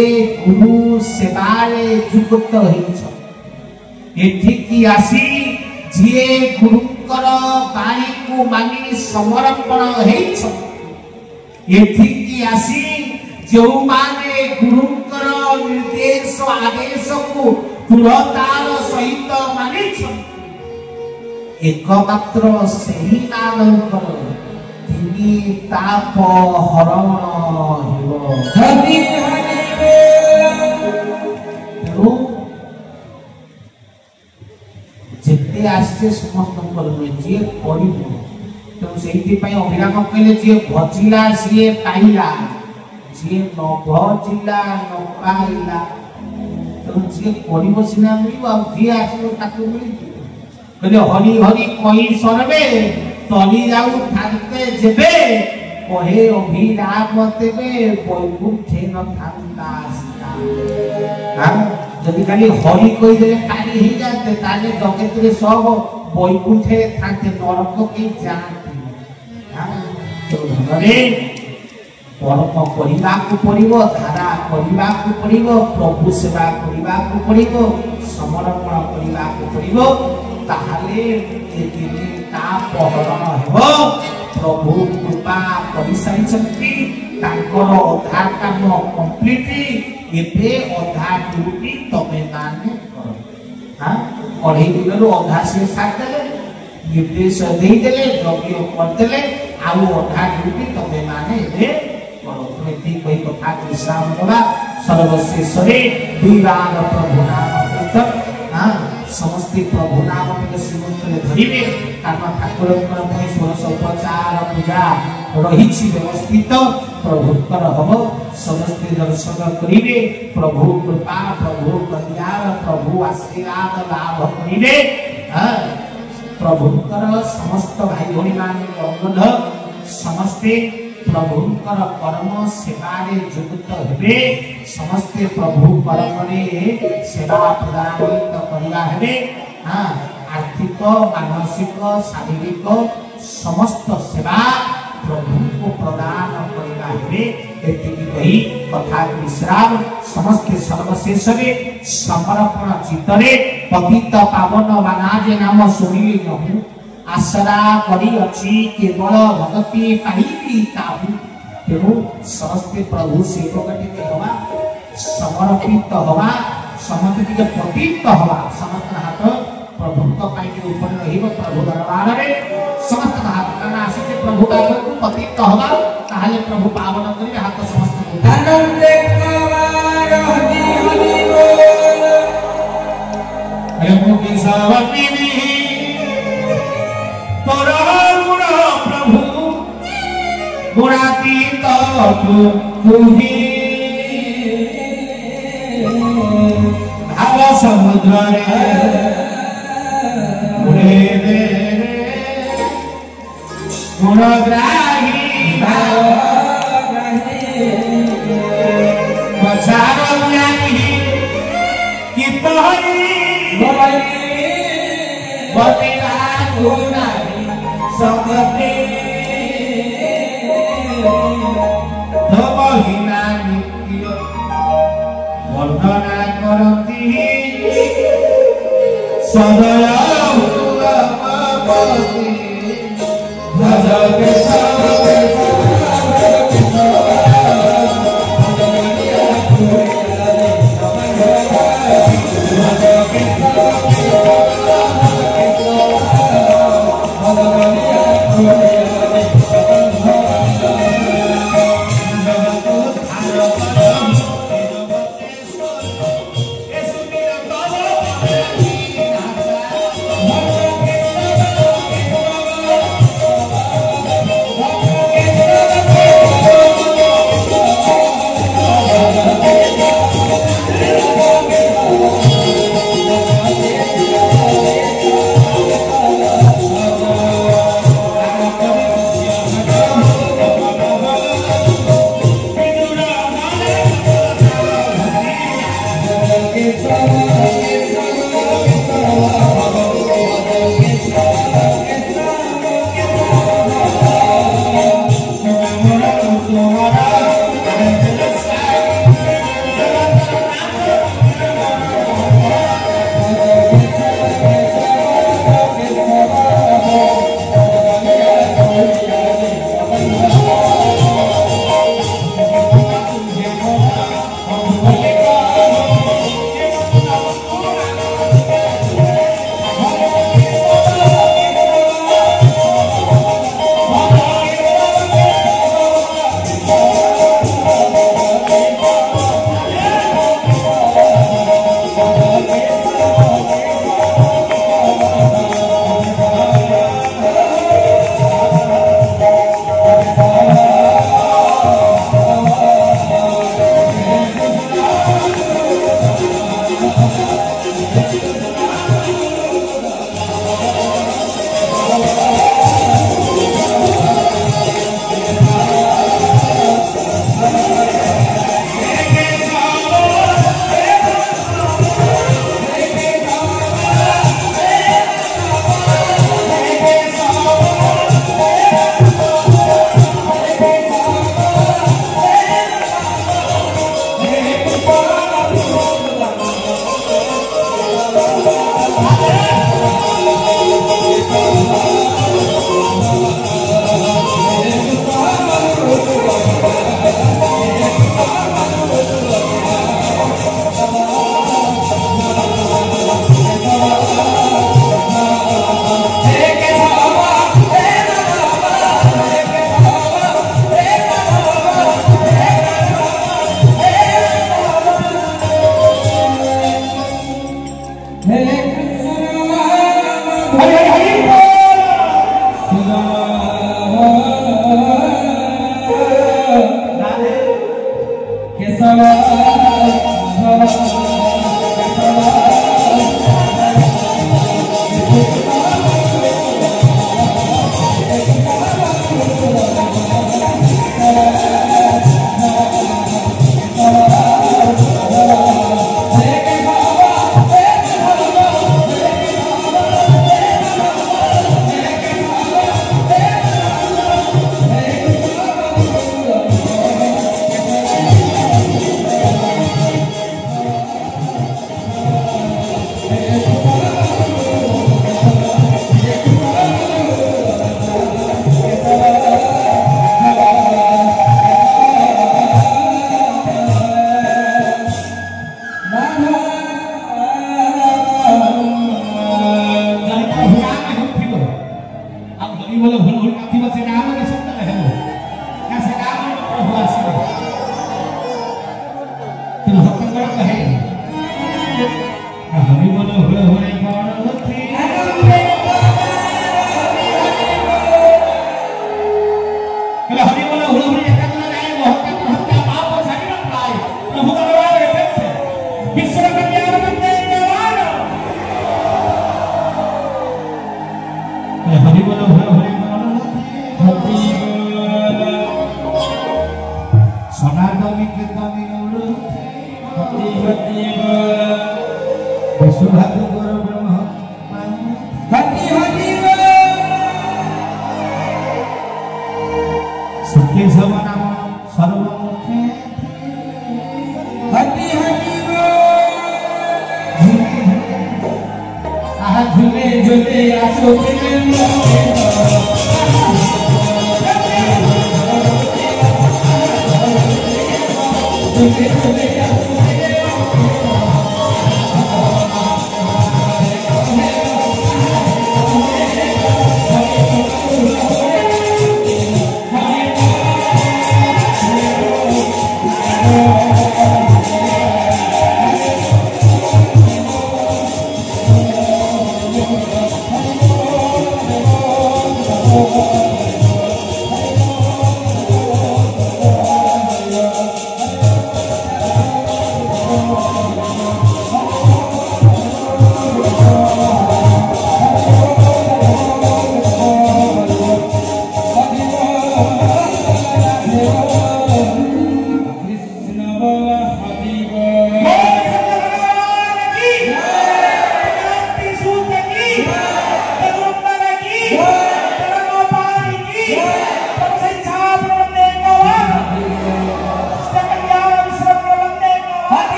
गुरु सेवारे युक्त होइछ एथि की आसी जे गुरुकर बाणी को मानी समर्पण होइछ एथि की आसी जो माने गुरुकर निर्देश आदेश को दृढ़तार सहित मानिछ एकमात्र सही नानकर तिनी ताप हरण हेबो हरि हरि बोल जेते आस्ते समस्त पर जे करिबो तो सेहिति पय अभिराम कहले जे भजिला सिए पाइला जे न भजिला न पाइला तो जे करिबो सिना मिलिबो आ जे आसो ताकू मिलिबो कहले हरि हरि कहि सरबे तली जाऊ थाते जेबे कहे अभिराम तेबे बैकुंठे न थांता हां जदि खाली हरि कहि देले पानी ही जाते ताले जगत रे सब बैकुंठे थांते नरक के जाते हां तो धरे कर्म करने को पड़ो धारा करने को पड़ो प्रभु सेवा करने को पड़ो समर्पण करने को पड़ो ताहले ताप हरण हेबो प्रभु कृपा कर सारी अधा काम कंप्लीट एबे अधा ड्यूटी तमे माने कर हां अढ़े दिन अधा से साथ देले निर्देश दे देले यज्ञ कर देले आउ अधा ड्यूटी तमे माने एबे कोई कथा विश्राम करा सर्वशेषरे दुई बार प्रभु नाम कीर्तन हां समस्त प्रभु नाम के श्रीमंत धरिबे कारण ठाकुर पर षोड़श उपचार पूजा रही व्यवस्थित प्रभुकर हम समस्त दर्शन करिबे प्रभु कृपा प्रभु कल्याण प्रभु आशीर्वाद लाभ करिबे हां प्रभुकर समस्त भाई भौणी मान अनुरोध समस्ते प्रभुकर कर्म सेवारे युक्त हेबे समस्ते प्रभु कर्म रे सेवा प्रदान करबा हेबे हां आर्थिक मानसिक शारीरिक समस्त सेवा प्रभु को प्रदान करबा हेबे एतिकी कही कथा विश्राम समस्त सर्वशेष रे समर्पण चित्तरे पवित्र पावन बानाजे नाम सुनिली नहु आसरा करी अछि केवल भक्ति पाइबी ताहु तेणु समस्ते प्रभु सेवकटी के हवा समर्पित हवा समर्पित पतित हवा समस्त हाथ प्रभु को पाई के ऊपर रहिबो प्रभु दरबार रे समस्त हाथ काना आसे प्रभु का पतित हवा ताहाले प्रभु पावन करी हाथ समस्त आनंद कवार हरि हरि बोल प्रभु की सावती प्रभु गुणातीत तुही भाव समुद्र रे गुणग्राही बचार ज्ञानी कि पहरी बतिरा गुणाही समते महिला नित्य वर्णना करती सदय भजके Hallelujah. हरि बोल भूल भूल काथी बसे नाम के शब्द हेलो या से नाम में प्रभु आसीबे तुम हतंगड़ कहे हरि बोल भूल भूल कौन होती कल हरि बोल भूल भूल एका दिन जाए बहुत हत्या पाप और सारी न पाए प्रभु का नाम रे पेट विश्व कल्याण करते जवान हरि बोल भूल भूल कौन होती हरि बोल सनातनी के तमी उड़ते हरि बोल विश्वभारती गुरु ब्रह्म हरि हरि बोल सत्य नाम सर्वमुखे हरि हरि बोल आहा झूले झूले आसो के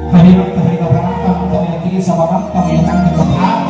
Harirat harirat kami sama kami yang akan berdoa